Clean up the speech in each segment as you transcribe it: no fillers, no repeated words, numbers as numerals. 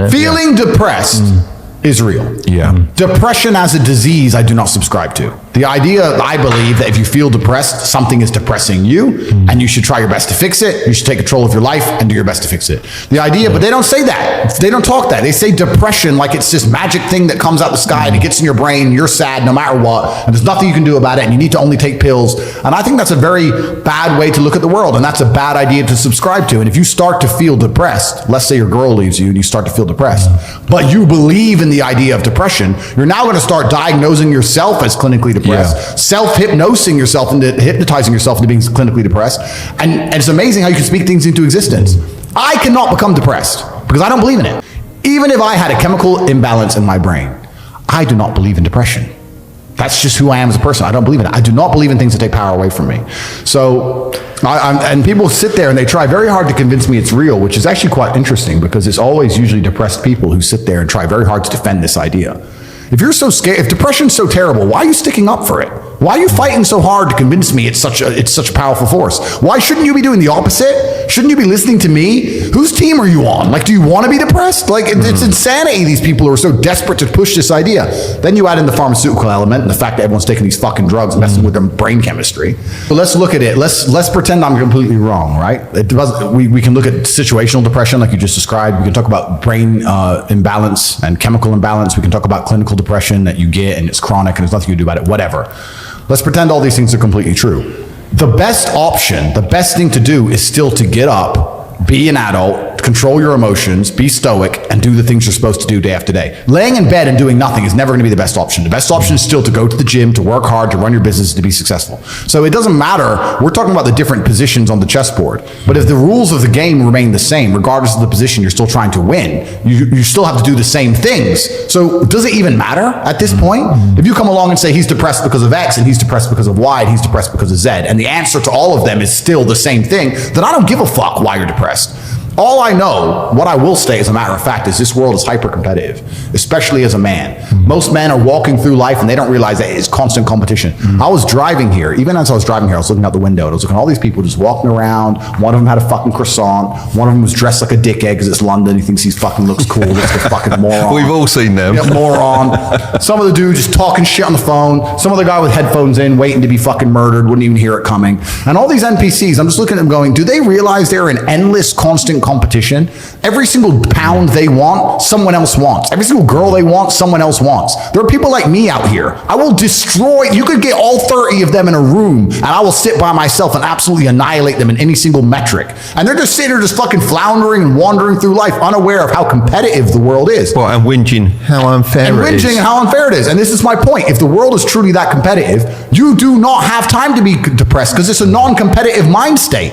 it? Feeling depressed is real. Yeah. Depression as a disease, I do not subscribe to. The idea, I believe, that if you feel depressed, something is depressing you, and you should try your best to fix it. You should take control of your life and do your best to fix it. The idea, but they don't say that. They don't talk that. They say depression like it's this magic thing that comes out the sky and it gets in your brain, and you're sad no matter what, and there's nothing you can do about it, and you need to only take pills. And I think that's a very bad way to look at the world, and that's a bad idea to subscribe to. And if you start to feel depressed, let's say your girl leaves you and you start to feel depressed, but you believe in the idea of depression, you're now going to start diagnosing yourself as clinically depressed, self-hypnosing yourself into hypnotizing yourself into being clinically depressed. And it's amazing how you can speak things into existence. I cannot become depressed because I don't believe in it. Even if I had a chemical imbalance in my brain, I do not believe in depression. That's just who I am as a person. I don't believe in it. I do not believe in things that take power away from me. So, and people sit there and they try very hard to convince me it's real, which is actually quite interesting because it's always usually depressed people who sit there and try very hard to defend this idea. If you're so scared, if depression's so terrible, why are you sticking up for it? Why are you fighting so hard to convince me it's such a powerful force? Why shouldn't you be doing the opposite? Shouldn't you be listening to me? Whose team are you on? Like, do you want to be depressed? Like, it's insanity, these people who are so desperate to push this idea. Then you add in the pharmaceutical element and the fact that everyone's taking these fucking drugs, messing with their brain chemistry. So let's look at it. Let's pretend I'm completely wrong, right? We can look at situational depression like you just described. We can talk about brain imbalance and chemical imbalance. We can talk about clinical depression that you get and it's chronic and there's nothing you can do about it, whatever. Let's pretend all these things are completely true. The best option, the best thing to do is still to get up, be an adult, control your emotions, be stoic, and do the things you're supposed to do day after day. Laying in bed and doing nothing is never going to be the best option. The best option is still to go to the gym, to work hard, to run your business, to be successful. So it doesn't matter. We're talking about the different positions on the chessboard. But if the rules of the game remain the same, regardless of the position you're still trying to win, you still have to do the same things. So does it even matter at this point? If you come along and say he's depressed because of X, and he's depressed because of Y, and he's depressed because of Z, and the answer to all of them is still the same thing, then I don't give a fuck why you're depressed. All I know, what I will say as a matter of fact, is this world is hyper-competitive, especially as a man. Most men are walking through life and they don't realize that it's constant competition. I was driving here, even as I was driving here, I was looking out the window and I was looking at all these people just walking around. One of them had a fucking croissant. One of them was dressed like a dickhead because it's London. He thinks he fucking looks cool. Looks like a fucking moron. We've all seen them. Yeah, moron. Some of the dude just talking shit on the phone. Some other guy with headphones in, waiting to be fucking murdered, wouldn't even hear it coming. And all these NPCs, I'm just looking at them going, do they realize they're in endless, constant competition? Every single pound they want, someone else wants. Every single girl they want, someone else wants. There are people like me out here. I will destroy, you could get all 30 of them in a room and I will sit by myself and absolutely annihilate them in any single metric. And they're just sitting there just fucking floundering and wandering through life unaware of how competitive the world is. Well, and whinging how unfair it is. And whinging how unfair it is. And this is my point. If the world is truly that competitive, you do not have time to be depressed because it's a non-competitive mind state.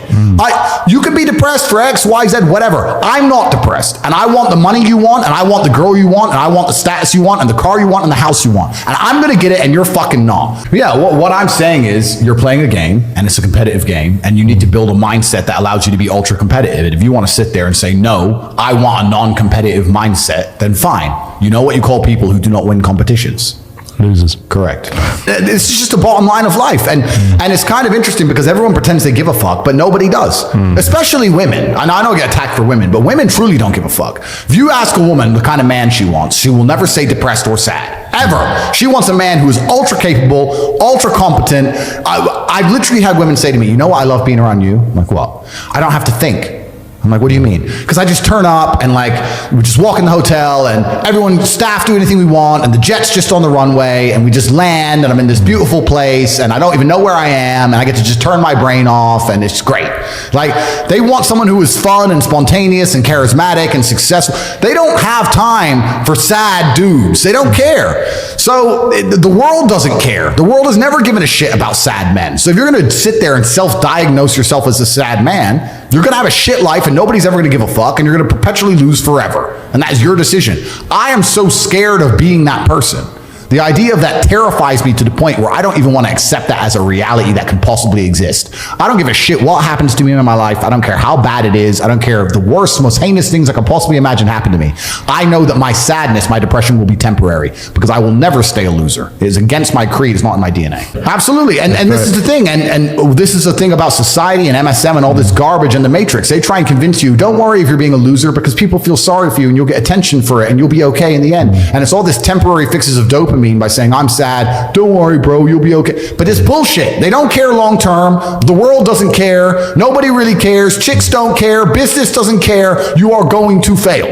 You can be depressed for X, Y, Z, whatever. I'm not depressed, and I want the money you want, and I want the girl you want, and I want the status you want, and the car you want, and the house you want, and I'm gonna get it, and you're fucking not. Yeah, what I'm saying is you're playing a game, and it's a competitive game, and you need to build a mindset that allows you to be ultra competitive. And if you want to sit there and say, no, I want a non-competitive mindset, then fine. You know what you call people who do not win competitions? Losers. Correct. It's just a bottom line of life. And it's kind of interesting because everyone pretends they give a fuck, but nobody does. Especially women. And I know I get attacked for women, but women truly don't give a fuck. If you ask a woman the kind of man she wants, she will never say depressed or sad. Ever. She wants a man who is ultra capable, ultra competent. I've literally had women say to me, you know what I love being around you? I'm like, what? I don't have to think. I'm like, what do you mean? Because I just turn up and like, we just walk in the hotel and everyone, staff do anything we want and the jet's just on the runway and we just land and I'm in this beautiful place and I don't even know where I am and I get to just turn my brain off and it's great. Like, they want someone who is fun and spontaneous and charismatic and successful. They don't have time for sad dudes. They don't care. So the world doesn't care. The world has never given a shit about sad men. So if you're going to sit there and self-diagnose yourself as a sad man, you're going to have a shit life and nobody's ever going to give a fuck and you're going to perpetually lose forever. And that is your decision. I am so scared of being that person The idea of that terrifies me to the point where I don't even want to accept that as a reality that can possibly exist. I don't give a shit what happens to me in my life. I don't care how bad it is. I don't care if the worst, most heinous things I can possibly imagine happen to me. I know that my sadness, my depression will be temporary because I will never stay a loser. It is against my creed. It's not in my DNA. Absolutely. And this is the thing. And this is the thing about society and MSM and all this garbage and the Matrix. They try and convince you, don't worry if you're being a loser because people feel sorry for you and you'll get attention for it and you'll be okay in the end. And it's all this temporary fixes of dopamine by saying, I'm sad. Don't worry, bro. You'll be okay. But it's bullshit. They don't care long term. The world doesn't care. Nobody really cares. Chicks don't care. Business doesn't care. You are going to fail.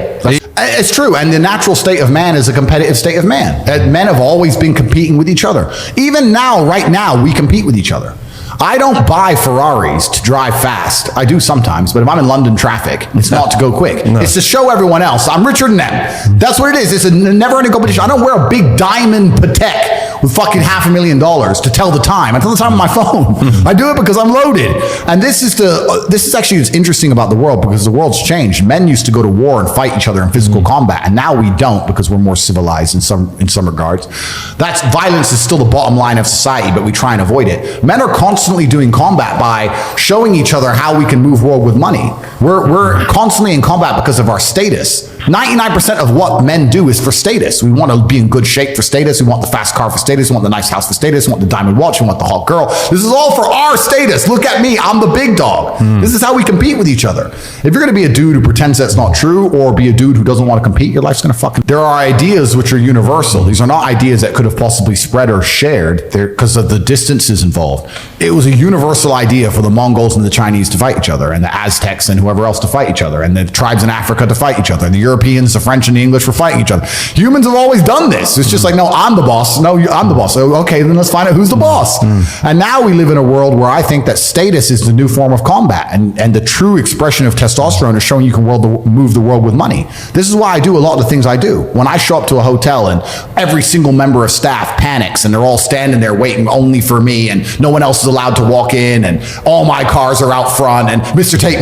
It's true. And the natural state of man is a competitive state of man. Men have always been competing with each other. Even now, right now, we compete with each other. I don't buy Ferraris to drive fast. I do sometimes, but if I'm in London traffic, it's not to go quick. No. It's to show everyone else I'm richer than them. That's what it is. It's a never-ending competition. I don't wear a big diamond Patek with fucking $500,000 to tell the time. I tell the time on my phone. I do it because I'm loaded. And this is actually what's interesting about the world, because the world's changed. Men used to go to war and fight each other in physical combat, and now we don't because we're more civilized in some regards. That's violence is still the bottom line of society, but we try and avoid it. Men are constantly doing combat by showing each other how we can move world with money. We're constantly in combat because of our status. 99% of what men do is for status. We want to be in good shape for status. We want the fast car for status. We want the nice house for status. We want the diamond watch. We want the hot girl. This is all for our status. Look at me. I'm the big dog. This is how we compete with each other. If you're going to be a dude who pretends that's not true, or be a dude who doesn't want to compete, your life's going to fucking... There are ideas which are universal. These are not ideas that could have possibly spread or shared because of the distances involved. It was a universal idea for the Mongols and the Chinese to fight each other, and the Aztecs and whoever else to fight each other, and the tribes in Africa to fight each other, and the Europeans, the French, and the English were fighting each other. Humans have always done this. It's just like, no, I'm the boss. No, I'm the boss. So, okay, then let's find out who's the boss. And now we live in a world where I think that status is the new form of combat, and the true expression of testosterone is showing you can move the world with money. This is why I do a lot of the things I do. When I show up to a hotel and every single member of staff panics and they're all standing there waiting only for me, and no one else is allowed to walk in, and all my cars are out front, and Mr. Tate,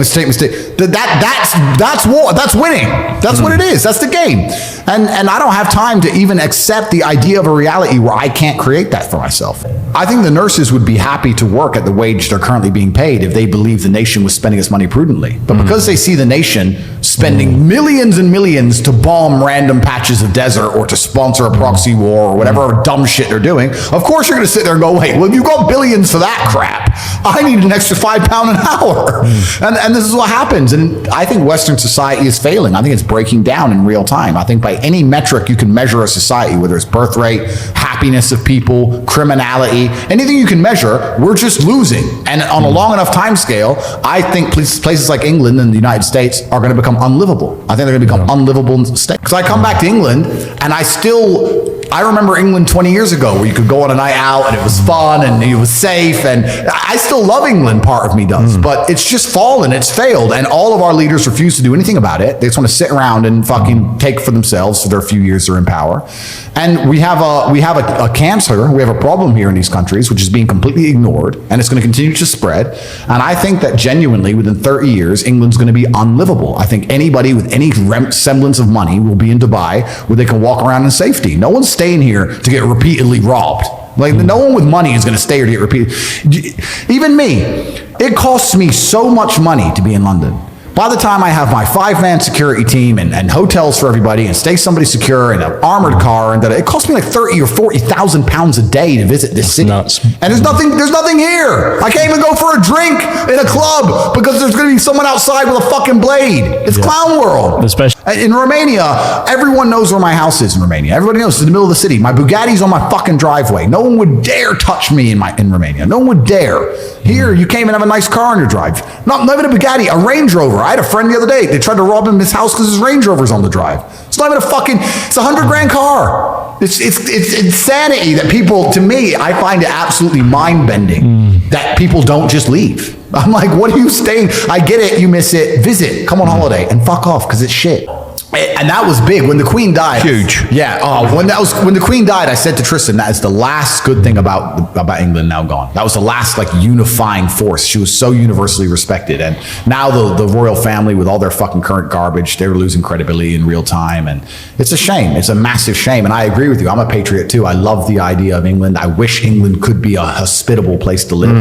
that's war. That's winning. That's what it is. That's the game. And I don't have time to even accept the idea of a reality where I can't create that for myself. I think the nurses would be happy to work at the wage they're currently being paid if they believed the nation was spending its money prudently. But because they see the nation spending millions and millions to bomb random patches of desert or to sponsor a proxy war or whatever dumb shit they're doing, of course you're going to sit there and go, wait, well, if you've got billions for that crap, I need an extra £5 an hour. And this is what happens. And I think Western society is failing. I think it's breaking down in real time. I think by any metric you can measure a society, whether it's birth rate, happiness of people, criminality, anything you can measure, we're just losing. And on a long enough time scale, I think places like England and the United States are going to become unlivable. I think they're going to become unlivable states. Because I come back to England and I remember England 20 years ago where you could go on a night out and it was fun and it was safe, and I still love England, part of me does, but it's just fallen, it's failed, and all of our leaders refuse to do anything about it. They just want to sit around and fucking take for themselves for their few years they're in power. And we have a cancer, we have a problem here in these countries which is being completely ignored, and it's going to continue to spread. And I think that genuinely within 30 years England's going to be unlivable. I think anybody with any semblance of money will be in Dubai where they can walk around in safety. No one's staying here to get repeatedly robbed. Like, no one with money is going to stay here to get repeated. Even me, it costs me so much money to be in London. By the time I have my 5-man security team and hotels for everybody and stay somebody secure and an armored car, and it costs me like 30 or 40,000 pounds a day to visit this city. Nuts. And there's nothing here. I can't even go for a drink in a club because there's going to be someone outside with a fucking blade. It's clown world. Especially in Romania, everyone knows where my house is in Romania. Everybody knows it's in the middle of the city. My Bugatti's on my fucking driveway. No one would dare touch me in Romania. No one would dare. Here, you can't even have a nice car on your drive. Not even a Bugatti, a Range Rover. I had a friend the other day. They tried to rob him in his house because his Range Rover's on the drive. It's not even it's a $100,000 car. It's insanity that people, to me, I find it absolutely mind-bending that people don't just leave. I'm like, what are you staying? I get it, you miss it, visit, come on holiday, and fuck off because it's shit. And that was big when the Queen died. Huge. Yeah. Oh, when the Queen died, I said to Tristan, that is the last good thing about England now gone. That was the last like unifying force. She was so universally respected, and now the royal family with all their fucking current garbage, they're losing credibility in real time, and it's a shame. It's a massive shame. And I agree with you. I'm a patriot too. I love the idea of England. I wish England could be a hospitable place to live.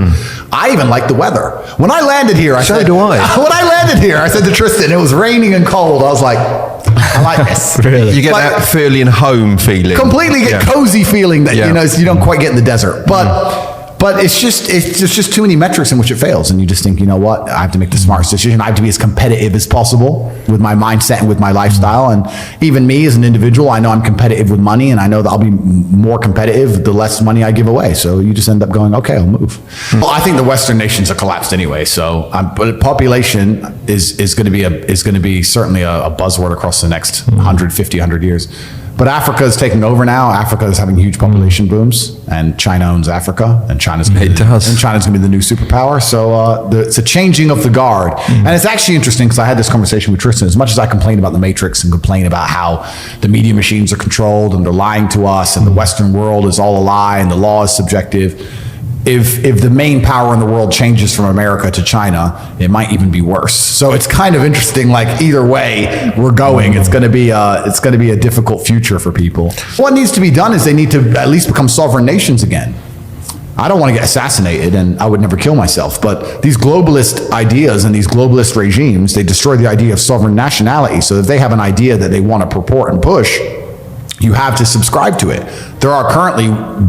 I even like the weather. When I landed here, When I landed here, I said to Tristan, it was raining and cold. I was like, I like this. Really? You get that feeling home feeling. Completely get cozy feeling that, you don't quite get in the desert. But it's just too many metrics in which it fails. And you just think, you know what? I have to make the smartest decision. I have to be as competitive as possible with my mindset and with my lifestyle. And even me as an individual, I know I'm competitive with money, and I know that I'll be more competitive the less money I give away. So you just end up going, okay, I'll move. Well, I think the Western nations are collapsed anyway. So, but population is going to be certainly a buzzword across the next 100 years. But Africa is taking over now. Africa is having huge population booms, and China owns Africa, and China's going to be the new superpower. So it's a changing of the guard. And it's actually interesting because I had this conversation with Tristan. As much as I complain about the Matrix and complain about how the media machines are controlled and they're lying to us and the Western world is all a lie and the law is subjective, if the main power in the world changes from America to China, it might even be worse. So it's kind of interesting. Like either way we're going, it's going to be a difficult future for people. What needs to be done is they need to at least become sovereign nations again. I don't want to get assassinated, and I would never kill myself. But these globalist ideas and these globalist regimes, they destroy the idea of sovereign nationality. So if they have an idea that they want to purport and push, you have to subscribe to it. There are currently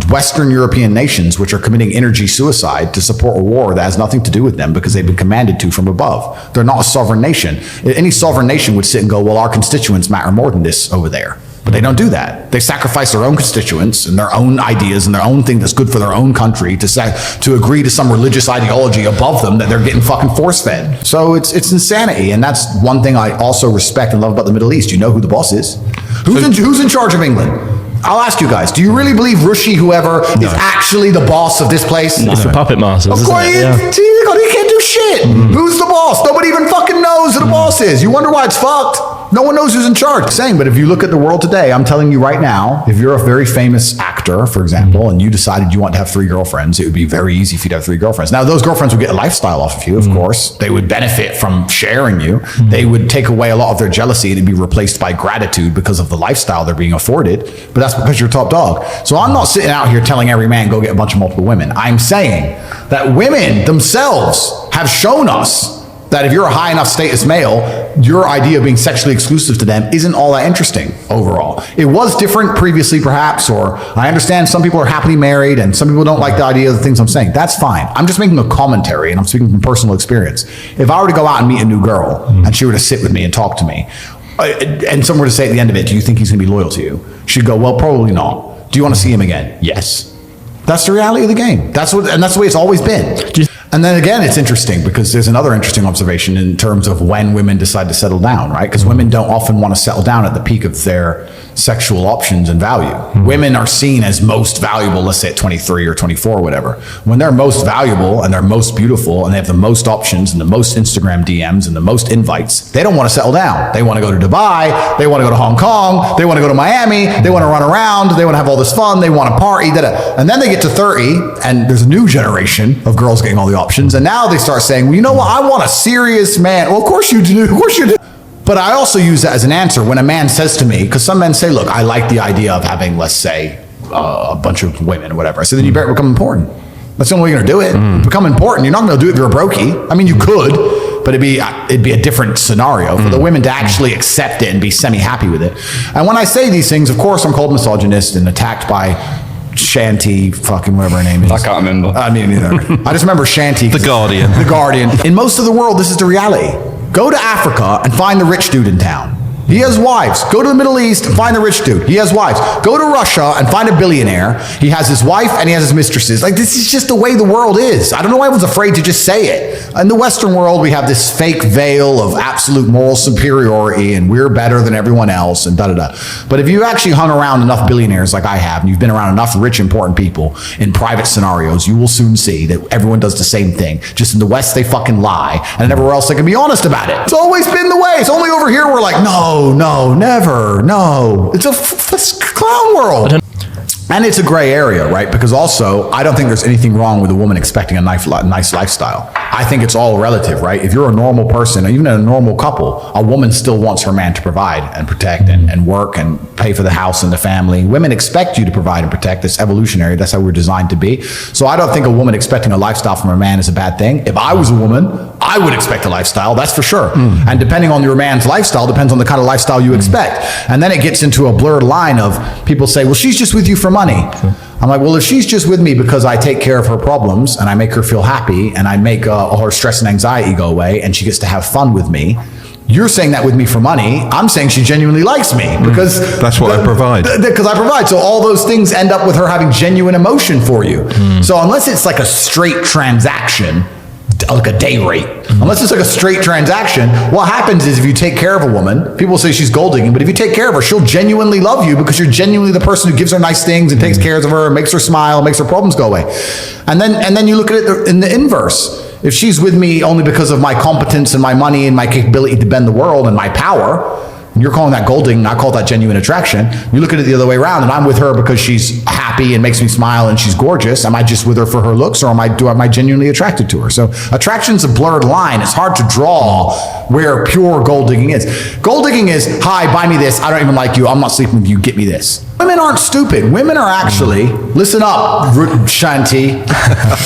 Western European nations which are committing energy suicide to support a war that has nothing to do with them because they've been commanded to from above. They're not a sovereign nation. Any sovereign nation would sit and go, well, our constituents matter more than this over there. But they don't do that. They sacrifice their own constituents and their own ideas and their own thing that's good for their own country to agree to some religious ideology above them that they're getting fucking force-fed. So it's insanity. And that's one thing I also respect and love about the Middle East. You know who the boss is? Who's in charge of England? I'll ask you guys, do you really believe Rishi, whoever, is actually the boss of this place? It's the puppet masters, of course, he can't do shit. Who's the boss? Nobody even fucking knows who the boss is. You wonder why it's fucked. No one knows who's in charge. Saying, but if you look at the world today, I'm telling you right now, if you're a very famous actor, for example, and you decided you want to have 3 girlfriends, it would be very easy for you to have 3 girlfriends. Now, those girlfriends would get a lifestyle off of you, of course. They would benefit from sharing you. They would take away a lot of their jealousy and it'd be replaced by gratitude because of the lifestyle they're being afforded. But that's because you're top dog. So I'm not sitting out here telling every man, go get a bunch of multiple women. I'm saying that women themselves have shown us that if you're a high enough status male, your idea of being sexually exclusive to them isn't all that interesting overall. It was different previously, perhaps, or I understand some people are happily married and some people don't like the idea of the things I'm saying. That's fine. I'm just making a commentary and I'm speaking from personal experience. If I were to go out and meet a new girl and she were to sit with me and talk to me, and someone were to say at the end of it, do you think he's going to be loyal to you? She'd go, well, probably not. Do you want to see him again? Yes. That's the reality of the game. That's the way it's always been. And then again, it's interesting because there's another interesting observation in terms of when women decide to settle down, right? Because women don't often want to settle down at the peak of their sexual options and value. Women are seen as most valuable, let's say at 23 or 24 or whatever. When they're most valuable and they're most beautiful and they have the most options and the most Instagram DMs and the most invites, they don't want to settle down. They want to go to Dubai, they want to go to Hong Kong, they want to go to Miami, they want to run around, they want to have all this fun, they want to party, and then they get to 30 and there's a new generation of girls getting all the options, and now they start saying, well, you know what, I want a serious man. Well, of course you do, of course you do. But I also use that as an answer when a man says to me, because some men say, look, I like the idea of having, let's say, a bunch of women or whatever. I said, then you better become important. That's the only way you're going to do it. Become important. You're not going to do it if you're a brokey. I mean, you could, but it'd be a different scenario for the women to actually accept it and be semi-happy with it. And when I say these things, of course, I'm called misogynist and attacked by Shanti, fucking whatever her name is. I can't remember. I mean, neither. I just remember Shanti. The Guardian. The Guardian. In most of the world, this is the reality. Go to Africa and find the rich dude in town. He has wives. Go to the Middle East and find the rich dude. He has wives. Go to Russia and find a billionaire. He has his wife and he has his mistresses. Like, this is just the way the world is. I don't know why everyone's afraid to just say it. In the Western world, we have this fake veil of absolute moral superiority and we're better than everyone else and da-da-da. But if you actually hung around enough billionaires like I have, and you've been around enough rich, important people in private scenarios, you will soon see that everyone does the same thing. Just in the West, they fucking lie. And everywhere else, they can be honest about it. It's always been the way. It's only over here we're like, no, No, never. No. It's a clown world. And it's a gray area, right? Because also, I don't think there's anything wrong with a woman expecting a nice lifestyle. I think it's all relative, right? If you're a normal person, even in a normal couple, a woman still wants her man to provide and protect and work and pay for the house and the family. Women expect you to provide and protect. That's evolutionary. That's how we're designed to be. So I don't think a woman expecting a lifestyle from her man is a bad thing. If I was a woman, I would expect a lifestyle, that's for sure. And depending on your man's lifestyle, depends on the kind of lifestyle you expect. And then it gets into a blurred line of people say, well, she's just with you for money. I'm like, well, if she's just with me because I take care of her problems and I make her feel happy and I make all her stress and anxiety go away and she gets to have fun with me, you're saying that with me for money. I'm saying she genuinely likes me because that's what I provide. Because I provide. So all those things end up with her having genuine emotion for you. So unless it's like a straight transaction, like a day rate, unless it's like a straight transaction, what happens is if you take care of a woman, people say she's gold digging, but if you take care of her, she'll genuinely love you because you're genuinely the person who gives her nice things and takes care of her and makes her smile, makes her problems go away. And then you look at it in the inverse. If she's with me only because of my competence and my money and my capability to bend the world and my power, and you're calling that gold digging, I call that genuine attraction. You look at it the other way around, and I'm with her because she's happy and makes me smile and she's gorgeous. Am I just with her for her looks, or am I genuinely attracted to her? So attraction's a blurred line. It's hard to draw where pure gold digging is. Gold digging is, hi, buy me this. I don't even like you. I'm not sleeping with you. Get me this. Women aren't stupid. Women are actually, listen up, Shanti.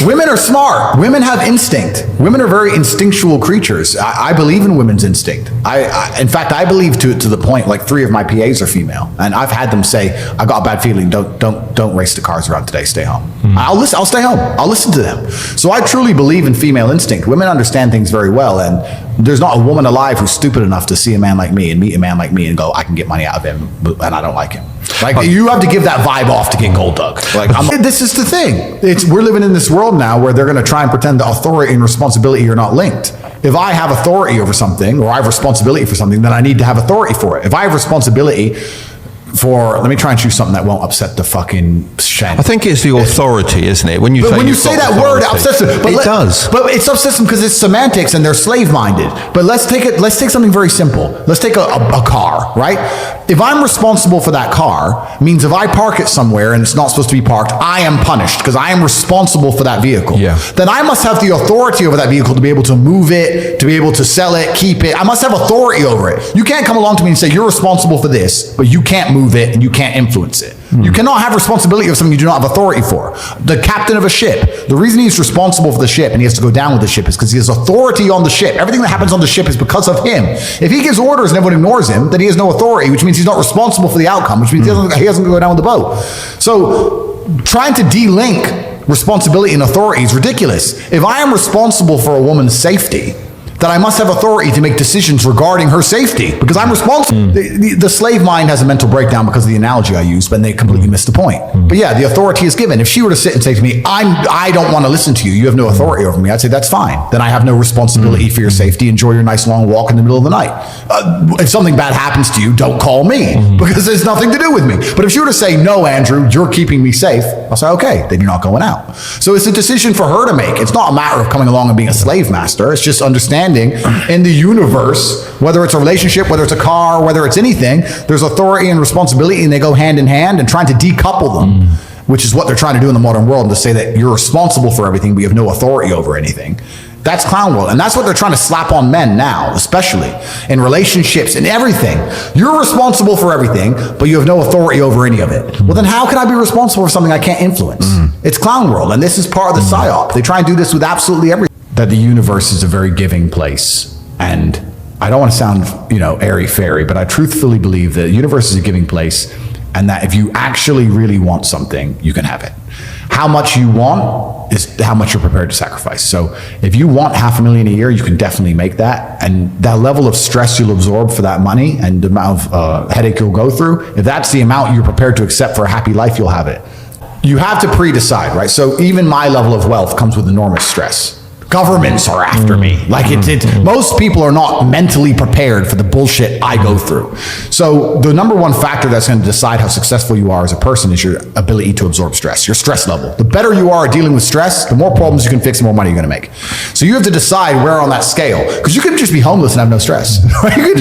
Women are smart. Women have instinct. Women are very instinctual creatures. I believe in women's instinct. In fact, I believe to the point, like 3 of my PAs are female, and I've had them say, I got a bad feeling. Don't race the cars around today. Stay home. I'll stay home. I'll listen to them. So I truly believe in female instinct. Women understand things very well, and there's not a woman alive who's stupid enough to see a man like me and meet a man like me and go, I can get money out of him, and I don't like him. Like, you have to give that vibe off to get gold dug. Like, this is the thing. We're living in this world now where they're going to try and pretend that authority and responsibility are not linked. If I have authority over something, or I have responsibility for something, then I need to have authority for it. If I have responsibility for, let me try and choose something that won't upset the fucking shen. I think it's the authority, isn't it? When you say that word, it upsets them. It does. But it's upsets them because it's semantics and they're slave-minded. But let's take something very simple. Let's take a car, right? If I'm responsible for that car, means if I park it somewhere and it's not supposed to be parked, I am punished because I am responsible for that vehicle. Yeah. Then I must have the authority over that vehicle to be able to move it, to be able to sell it, keep it. I must have authority over it. You can't come along to me and say, you're responsible for this, but you can't move it and you can't influence it. You cannot have responsibility of something you do not have authority for. The captain of a ship, the reason he's responsible for the ship and he has to go down with the ship is because he has authority on the ship. Everything that happens on the ship is because of him. If he gives orders and everyone ignores him, then he has no authority, which means he's not responsible for the outcome, which means he doesn't go down with the boat. So trying to de-link responsibility and authority is ridiculous. If I am responsible for a woman's safety, that I must have authority to make decisions regarding her safety because I'm responsible. The slave mind has a mental breakdown because of the analogy I used, but they completely missed the point. But yeah, the authority is given. If she were to sit and say to me, I don't want to listen to you, you have no authority over me, I'd say, that's fine. Then I have no responsibility for your safety. Enjoy your nice long walk in the middle of the night. If something bad happens to you, don't call me because there's nothing to do with me. But if she were to say, no, Andrew, you're keeping me safe, I'll say, okay, then you're not going out. So it's a decision for her to make. It's not a matter of coming along and being a slave master. It's just understanding in the universe, whether it's a relationship, whether it's a car, whether it's anything, there's authority and responsibility and they go hand in hand, and trying to decouple them, which is what they're trying to do in the modern world, and to say that you're responsible for everything but you have no authority over anything. That's clown world. And that's what they're trying to slap on men now, especially in relationships and everything. You're responsible for everything, but you have no authority over any of it. Well, then how can I be responsible for something I can't influence? It's clown world. And this is part of the psyop. They try and do this with absolutely everything. That the universe is a very giving place. And I don't want to sound, airy-fairy, but I truthfully believe that the universe is a giving place, and that if you actually really want something, you can have it. How much you want is how much you're prepared to sacrifice. So if you want $500,000 a year, you can definitely make that. And that level of stress you'll absorb for that money and the amount of headache you'll go through, if that's the amount you're prepared to accept for a happy life, you'll have it. You have to pre-decide, right? So even my level of wealth comes with enormous stress. Governments are after me. Like most people are not mentally prepared for the bullshit I go through. So the number one factor that's going to decide how successful you are as a person is your ability to absorb stress, your stress level. The better you are at dealing with stress, the more problems you can fix, the more money you're going to make. So you have to decide where on that scale, because you could just be homeless and have no stress. Right? You could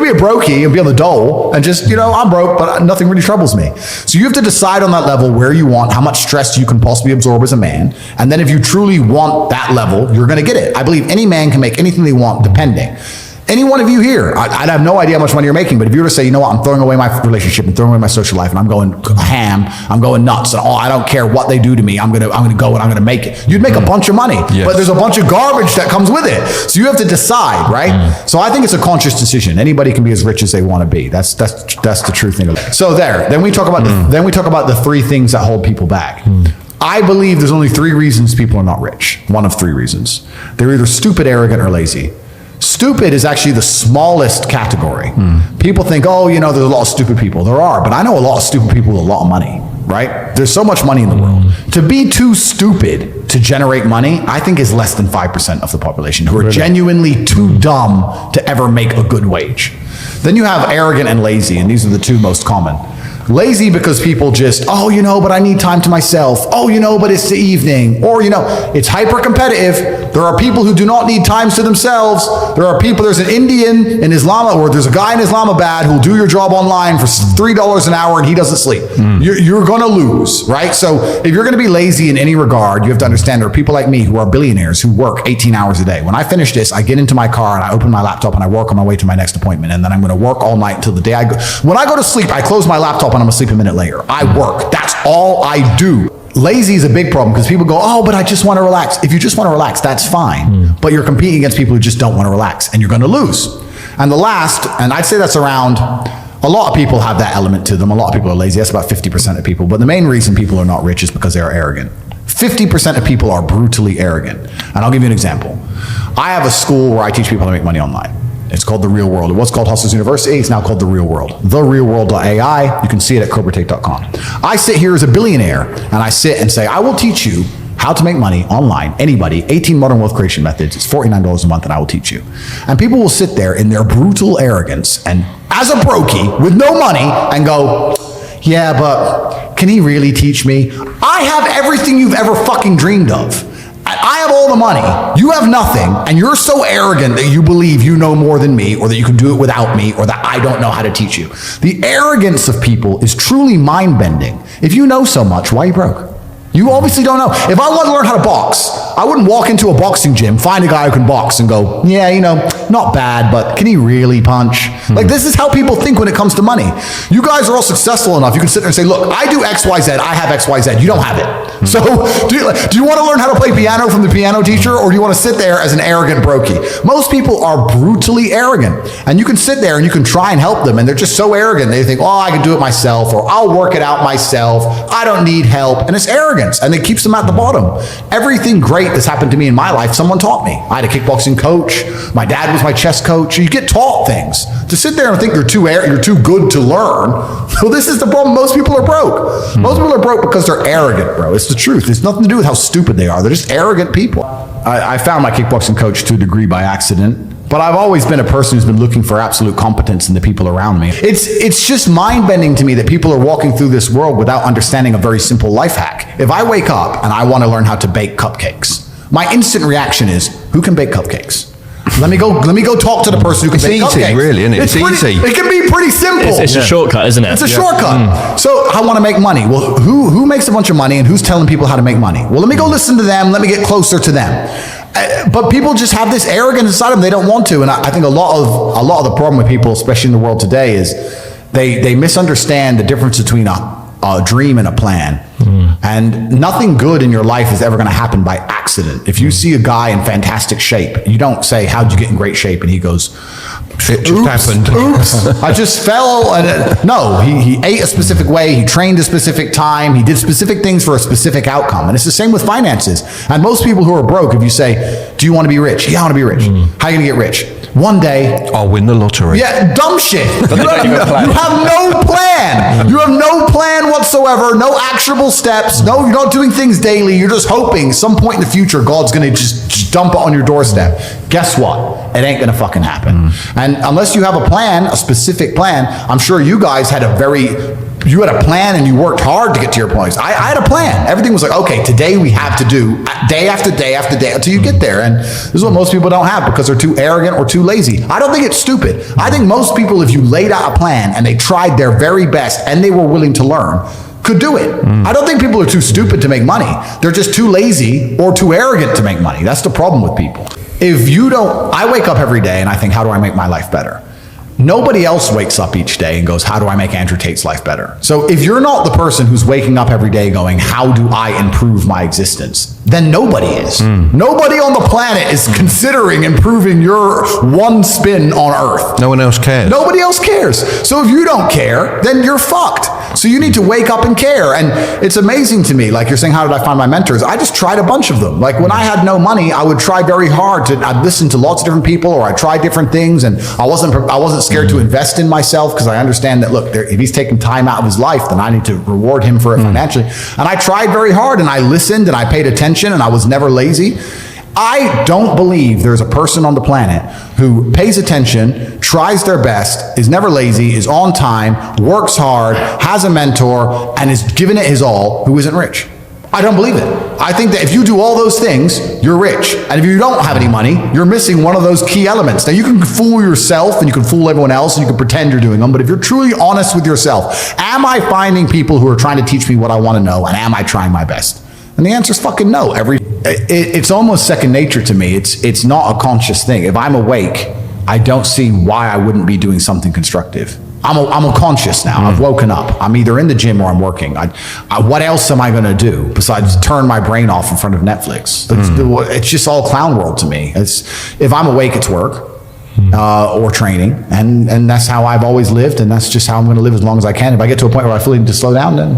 be a brokey and be on the dole and just, I'm broke, but nothing really troubles me. So you have to decide on that level where you want, how much stress you can possibly absorb as a man. And then if you truly want that level, you're going to get it. I believe any man can make anything they want, depending. Any one of you here, I have no idea how much money you're making, but if you were to say, you know what, I'm throwing away my relationship, I'm throwing away my social life, and I'm going ham, I'm going nuts, and I don't care what they do to me, I'm gonna go and I'm gonna make it. You'd make a bunch of money, but there's a bunch of garbage that comes with it. So you have to decide, right? So I think it's a conscious decision. Anybody can be as rich as they want to be. That's the true thing. So then we talk about the three things that hold people back. I believe there's only three reasons people are not rich. One of three reasons. They're either stupid, arrogant, or lazy. Stupid is actually the smallest category. People think, there's a lot of stupid people. There are, but I know a lot of stupid people with a lot of money, right? There's so much money in the world. To be too stupid to generate money, I think is less than 5% of the population who are genuinely too dumb to ever make a good wage. Then you have arrogant and lazy, and these are the two most common. Lazy because people just, but I need time to myself. But it's the evening. Or, it's hyper competitive. There are people who do not need times to themselves. There's an Indian in Islam, or there's a guy in Islamabad who'll do your job online for $3 an hour and he doesn't sleep. You're going to lose, right? So if you're going to be lazy in any regard, you have to understand there are people like me who are billionaires who work 18 hours a day. When I finish this, I get into my car and I open my laptop and I work on my way to my next appointment. And then I'm going to work all night until the day I go. When I go to sleep, I close my laptop and I'm asleep a minute later. I work. That's all I do. Lazy is a big problem because people go, but I just want to relax. If you just want to relax, that's fine. But you're competing against people who just don't want to relax, and you're going to lose. And the last, and I'd say that's around, a lot of people have that element to them. A lot of people are lazy. That's about 50% of people. But the main reason people are not rich is because they are arrogant. 50% of people are brutally arrogant. And I'll give you an example. I have a school where I teach people how to make money online. It's called The Real World. It was called Hustlers University. It's now called The Real World. TheRealWorld.ai. You can see it at CobraTake.com. I sit here as a billionaire, and I sit and say, I will teach you how to make money online. Anybody, 18 modern wealth creation methods. It's $49 a month, and I will teach you. And people will sit there in their brutal arrogance, and as a brokey with no money, and go, yeah, but can he really teach me? I have everything you've ever fucking dreamed of. I have all the money, you have nothing, and you're so arrogant that you believe you know more than me, or that you can do it without me, or that I don't know how to teach you. The arrogance of people is truly mind-bending. If you know so much, why are you broke? You obviously don't know. If I wanted to learn how to box, I wouldn't walk into a boxing gym, find a guy who can box and go, yeah, not bad, but can he really punch? Like, this is how people think when it comes to money. You guys are all successful enough. You can sit there and say, look, I do X, Y, Z. I have X, Y, Z. You don't have it. So do you want to learn how to play piano from the piano teacher, or do you want to sit there as an arrogant brokey? Most people are brutally arrogant, and you can sit there and you can try and help them, and they're just so arrogant. They think, I can do it myself, or I'll work it out myself. I don't need help. And it's arrogance, and it keeps them at the bottom. Everything great that's happened to me in my life, someone taught me. I had a kickboxing coach. My dad was my chess coach. You get taught things. To sit there and think you're too good to learn, well, this is the problem. Most people are broke. Most people are broke because they're arrogant, bro. It's the truth. It's nothing to do with how stupid they are. They're just arrogant people. I found my kickboxing coach to a degree by accident. But I've always been a person who's been looking for absolute competence in the people around me. It's just mind-bending to me that people are walking through this world without understanding a very simple life hack. If I wake up and I want to learn how to bake cupcakes, my instant reaction is, who can bake cupcakes? Let me go talk to the person who can bake cupcakes. It's easy, really, isn't it? It's easy. It can be pretty simple. It's a shortcut, isn't it? It's a shortcut. So I want to make money. Well, who makes a bunch of money and who's telling people how to make money? Well, let me go listen to them. Let me get closer to them. But people just have this arrogance inside them. They don't want to. And I think a lot of the problem with people, especially in the world today, is they misunderstand the difference between a dream and a plan. And nothing good in your life is ever going to happen by accident. If you see a guy in fantastic shape, you don't say, how'd you get in great shape? And he goes, it just happened. Oops, I just fell. No, he ate a specific way. He trained a specific time. He did specific things for a specific outcome. And it's the same with finances. And most people who are broke, if you say, do you want to be rich? Yeah, I want to be rich. How are you going to get rich? One day, I'll win the lottery. Yeah, dumb shit. You have no plan. You have no plan plan whatsoever, no actionable steps, no, you're not doing things daily, you're just hoping some point in the future God's gonna just dump it on your doorstep. Guess what? It ain't gonna fucking happen. And unless you have a plan, a specific plan, I'm sure you guys had you had a plan and you worked hard to get to your points. I had a plan. Everything was like, okay, today we have to do day after day after day until you get there. And this is what most people don't have because they're too arrogant or too lazy. I don't think it's stupid. I think most people, if you laid out a plan and they tried their very best and they were willing to learn, could do it. I don't think people are too stupid to make money. They're just too lazy or too arrogant to make money. That's the problem with people. I wake up every day and I think, how do I make my life better? Nobody else wakes up each day and goes, how do I make Andrew Tate's life better? So if you're not the person who's waking up every day going, how do I improve my existence? Then nobody is. Nobody on the planet is considering improving your one spin on Earth. No one else cares. Nobody else cares. So if you don't care, then you're fucked. So you need to wake up and care. And it's amazing to me, like you're saying, how did I find my mentors? I just tried a bunch of them. Like when I had no money, I would try very hard I'd listen to lots of different people, or I tried different things, and I wasn't scared to invest in myself because I understand that, look, if he's taking time out of his life, then I need to reward him for it financially. And I tried very hard and I listened and I paid attention and I was never lazy. I don't believe there's a person on the planet who pays attention, tries their best, is never lazy, is on time, works hard, has a mentor, and is giving it his all, who isn't rich. I don't believe it. I think that if you do all those things, you're rich. And if you don't have any money, you're missing one of those key elements. Now, you can fool yourself and you can fool everyone else and you can pretend you're doing them, but if you're truly honest with yourself, am I finding people who are trying to teach me what I want to know, and am I trying my best? And the answer is fucking no. It's almost second nature to me. It's not a conscious thing. If I'm awake, I don't see why I wouldn't be doing something constructive. I'm conscious now. I've woken up. I'm either in the gym or I'm working. What else am I going to do besides turn my brain off in front of Netflix? It's just all clown world to me. If I'm awake, it's work or training, and that's how I've always lived, and that's just how I'm going to live as long as I can. If I get to a point where I feel need to slow down, then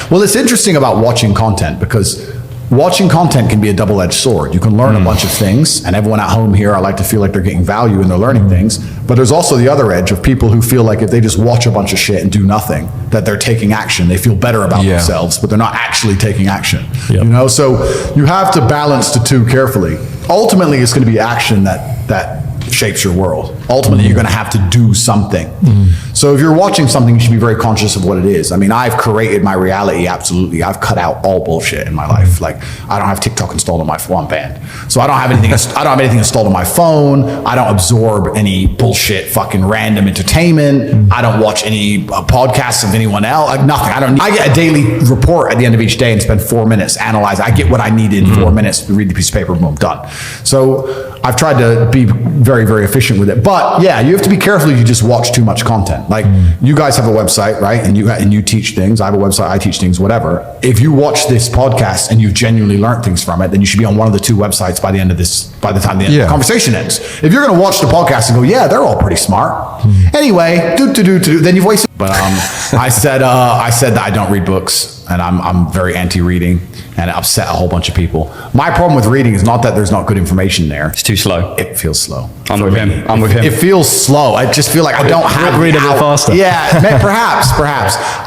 well, it's interesting about watching content, because watching content can be a double-edged sword. You can learn a bunch of things, and everyone at home here, I like to feel like they're getting value and they're learning things. But there's also the other edge of people who feel like if they just watch a bunch of shit and do nothing, that they're taking action. They feel better about themselves, but they're not actually taking action. You know, so you have to balance the two carefully. Ultimately, it's going to be action that shapes your world. Ultimately, you're going to have to do something. So if you're watching something, you should be very conscious of what it is. I mean, I've created my reality, absolutely. I've cut out all bullshit in my life. Like, I don't have TikTok installed on my phone, I'm banned. So I don't have anything installed on my phone. I don't absorb any bullshit fucking random entertainment. I don't watch any podcasts of anyone else, like nothing. I get a daily report at the end of each day and spend 4 minutes analyzing. I get what I need in 4 minutes to read the piece of paper, boom, done. So I've tried to be very, very efficient with it. But yeah, you have to be careful if you just watch too much content. Like you guys have a website, right? And you teach things. I have a website, I teach things, whatever. If you watch this podcast and you've genuinely learned things from it, then you should be on one of the two websites by the time the conversation ends. If you're going to watch the podcast and go, yeah, they're all pretty smart. Anyway, then you've wasted. But I said that I don't read books, and I'm very anti-reading, and it upset a whole bunch of people. My problem with reading is not that there's not good information there. It's too slow. It feels slow. I'm with him. It feels slow. I just feel like I don't have read a bit faster. Yeah, perhaps.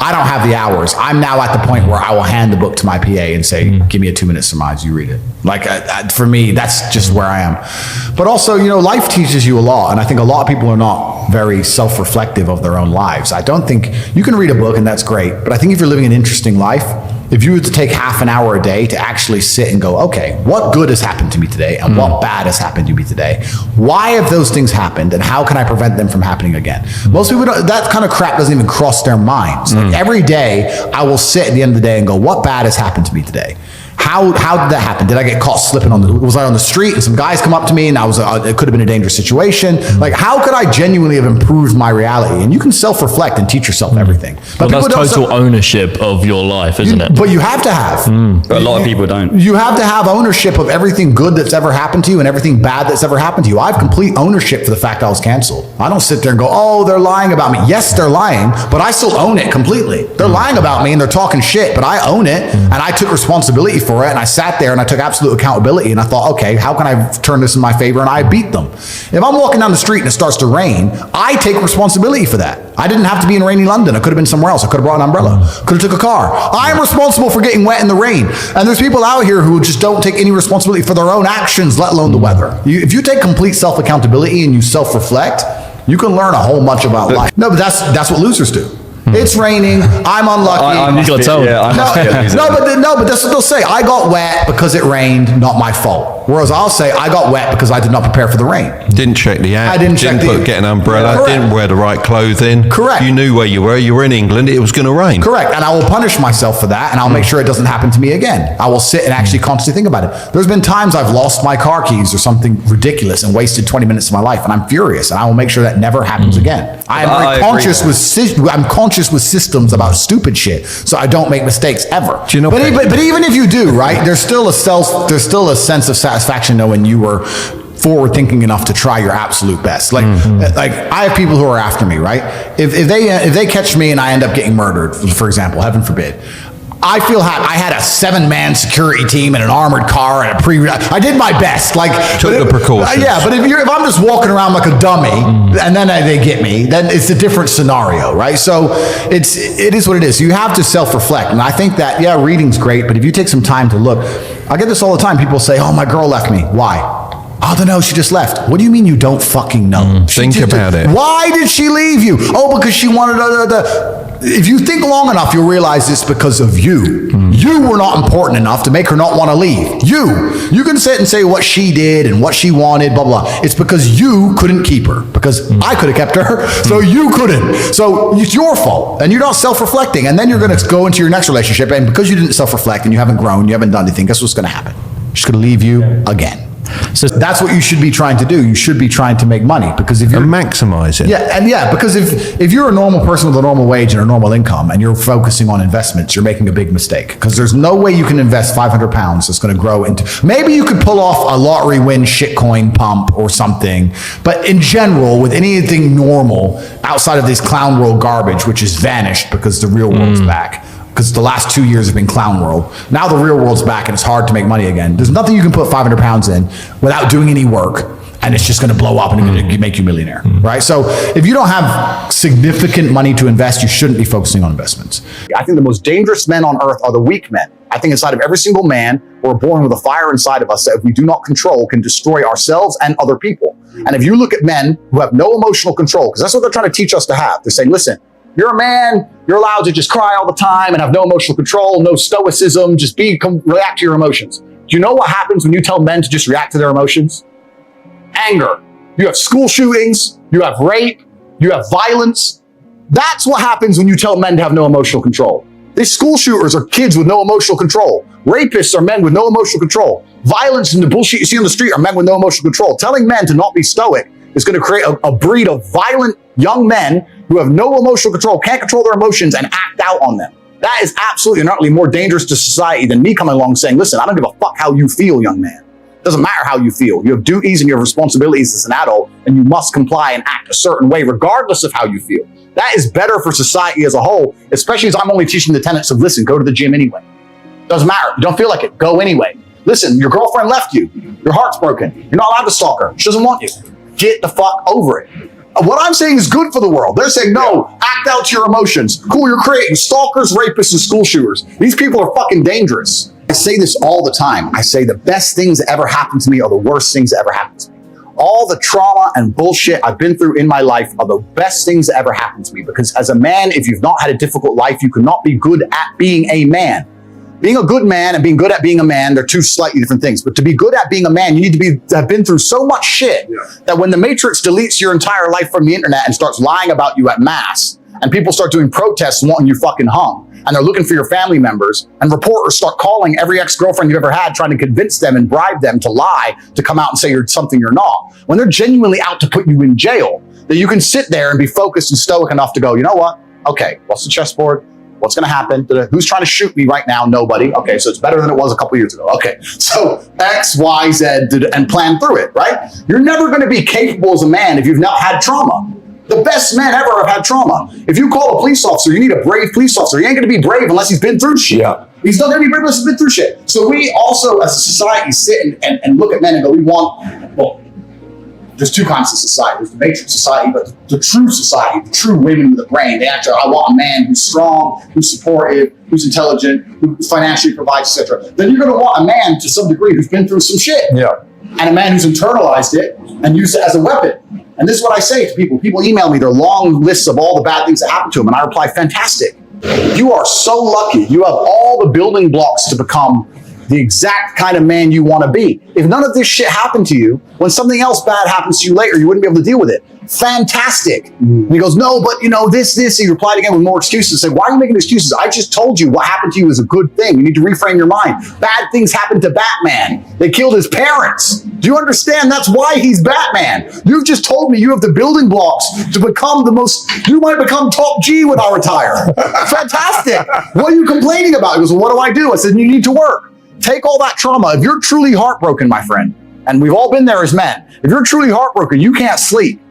I don't have the hours. I'm now at the point where I will hand the book to my PA and say, give me a 2-minute surmise, you read it. Like, for me, that's just where I am. But also, you know, life teaches you a lot, and I think a lot of people are not very self-reflective of their own lives. I don't think, you can read a book and that's great, but I think if you're living an interesting life, if you were to take half an hour a day to actually sit and go, okay, what good has happened to me today and what bad has happened to me today? Why have those things happened and how can I prevent them from happening again? Most people don't, that kind of crap doesn't even cross their minds. Like every day I will sit at the end of the day and go, what bad has happened to me today? How did that happen? Did I get caught slipping was I on the street and some guys come up to me and it could have been a dangerous situation? Like, how could I genuinely have improved my reality? And you can self-reflect and teach yourself everything. But that's total ownership of your life, isn't it? But you have to have. But a lot of people don't. You have to have ownership of everything good that's ever happened to you and everything bad that's ever happened to you. I have complete ownership for the fact I was canceled. I don't sit there and go, oh, they're lying about me. Yes, they're lying, but I still own it completely. They're lying about me and they're talking shit, but I own it and I took responsibility for it. it. And I sat there and I took absolute accountability and I thought, okay, how can I turn this in my favor? And I beat them. If I'm walking down the street and it starts to rain, I take responsibility for that. I didn't have to be in rainy London. I could have been somewhere else. I could have brought an umbrella. Could have took a car. I'm responsible for getting wet in the rain. And there's people out here who just don't take any responsibility for their own actions, let alone the weather. If you take complete self-accountability and you self-reflect, you can learn a whole bunch about life. No, but that's what losers do. It's raining. I'm unlucky. You gotta tell me. No, but that's what they'll say. I got wet because it rained, not my fault. Whereas I'll say I got wet because I did not prepare for the rain. Didn't check the app. I didn't get an umbrella. Correct. Didn't wear the right clothing. Correct. You knew where you were. You were in England. It was going to rain. Correct. And I will punish myself for that, and I'll make sure it doesn't happen to me again. I will sit and actually constantly think about it. There's been times I've lost my car keys or something ridiculous and wasted 20 minutes of my life, and I'm furious, and I will make sure that never happens again. I'm conscious with systems about stupid shit, so I don't make mistakes ever. Do you know? But even if you do, right? There's still a sense of satisfaction knowing you were forward thinking enough to try your absolute best. Like I have people who are after me, right? If they catch me and I end up getting murdered, for example, heaven forbid, I feel I had a 7-man security team and an armored car and I did my best. Like took the precautions. Yeah, but if I'm just walking around like a dummy and then they get me, then it's a different scenario, right? So it is what it is. You have to self-reflect. And I think that, yeah, reading's great, but if you take some time to look, I get this all the time. People say, oh, my girl left me. Why? I don't know, she just left. What do you mean you don't fucking know? Think about it. Why did she leave you? Oh, because she wanted If you think long enough, you'll realize it's because of you. You were not important enough to make her not want to leave. You can sit and say what she did and what she wanted, blah, blah. It's because you couldn't keep her. Because I could have kept her, so you couldn't. So it's your fault. And you're not self-reflecting. And then you're going to go into your next relationship, and because you didn't self-reflect and you haven't grown, you haven't done anything, guess what's going to happen? She's going to leave you again. So that's what you should be trying to do. You should be trying to make money, because if you're maximizing. Because if you're a normal person with a normal wage and a normal income and you're focusing on investments, you're making a big mistake, because there's no way you can invest 500 pounds that's going to grow into, maybe you could pull off a lottery win shitcoin pump or something. But in general, with anything normal outside of this clown world garbage, which has vanished because the real world's back, because the last 2 years have been clown world. Now the real world's back and it's hard to make money again. There's nothing you can put 500 pounds in without doing any work, and it's just going to blow up and it's going to make you a millionaire, right? So if you don't have significant money to invest, you shouldn't be focusing on investments. I think the most dangerous men on earth are the weak men. I think inside of every single man, we're born with a fire inside of us that if we do not control, can destroy ourselves and other people. And if you look at men who have no emotional control, because that's what they're trying to teach us to have. They're saying, listen, you're a man, you're allowed to just cry all the time and have no emotional control, no stoicism, just react to your emotions. Do you know what happens when you tell men to just react to their emotions? Anger. You have school shootings, you have rape, you have violence. That's what happens when you tell men to have no emotional control. These school shooters are kids with no emotional control. Rapists are men with no emotional control. Violence and the bullshit you see on the street are men with no emotional control. Telling men to not be stoic is going to create a breed of violent young men who have no emotional control, can't control their emotions, and act out on them. That is absolutely and utterly more dangerous to society than me coming along saying, listen, I don't give a fuck how you feel, young man. It doesn't matter how you feel. You have duties and you have responsibilities as an adult, and you must comply and act a certain way regardless of how you feel. That is better for society as a whole, especially as I'm only teaching the tenets of, listen, go to the gym anyway. Doesn't matter. You don't feel like it. Go anyway. Listen, your girlfriend left you. Your heart's broken. You're not allowed to stalk her. She doesn't want you. Get the fuck over it. What I'm saying is good for the world. They're saying, no, act out your emotions. Cool, you're creating stalkers, rapists, and school shooters. These people are fucking dangerous. I say this all the time. I say the best things that ever happened to me are the worst things that ever happened to me. All the trauma and bullshit I've been through in my life are the best things that ever happened to me. Because as a man, if you've not had a difficult life, you cannot be good at being a man. Being a good man and being good at being a man, they're two slightly different things. But to be good at being a man, you need to have been through so much shit that when the Matrix deletes your entire life from the internet and starts lying about you at mass, and people start doing protests wanting you fucking hung, and they're looking for your family members, and reporters start calling every ex-girlfriend you've ever had, trying to convince them and bribe them to lie, to come out and say you're something you're not. When they're genuinely out to put you in jail, that you can sit there and be focused and stoic enough to go, you know what? Okay, what's the chessboard? What's going to happen? Who's trying to shoot me right now? Nobody. Okay, so it's better than it was a couple years ago. Okay, so X, Y, Z, and plan through it, right? You're never going to be capable as a man if you've not had trauma. The best men ever have had trauma. If you call a police officer, you need a brave police officer. He ain't going to be brave unless he's been through shit. Yeah. He's not going to be rigorous, he's been through shit. So we also, as a society, sit and look at men and go, we want, well, there's two kinds of society. There's the matrix society, but the true society, the true women with a brain, they actually, I want a man who's strong, who's supportive, who's intelligent, who financially provides, etc. Then you're going to want a man to some degree who's been through some shit. Yeah. And a man who's internalized it and used it as a weapon. And this is what I say to people. People email me their long lists of all the bad things that happened to them, and I reply, fantastic. You are so lucky. You have all the building blocks to become the exact kind of man you want to be. If none of this shit happened to you, when something else bad happens to you later, you wouldn't be able to deal with it. Fantastic. And he goes, no, but this. He replied again with more excuses. Said, why are you making excuses? I just told you what happened to you is a good thing. You need to reframe your mind. Bad things happened to Batman. They killed his parents. Do you understand? That's why he's Batman. You've just told me you have the building blocks to become you might become top G when I retire. Fantastic. What are you complaining about? He goes, well, what do? I said, you need to work. Take all that trauma. If you're truly heartbroken, my friend, and we've all been there as men, if you're truly heartbroken, you can't sleep.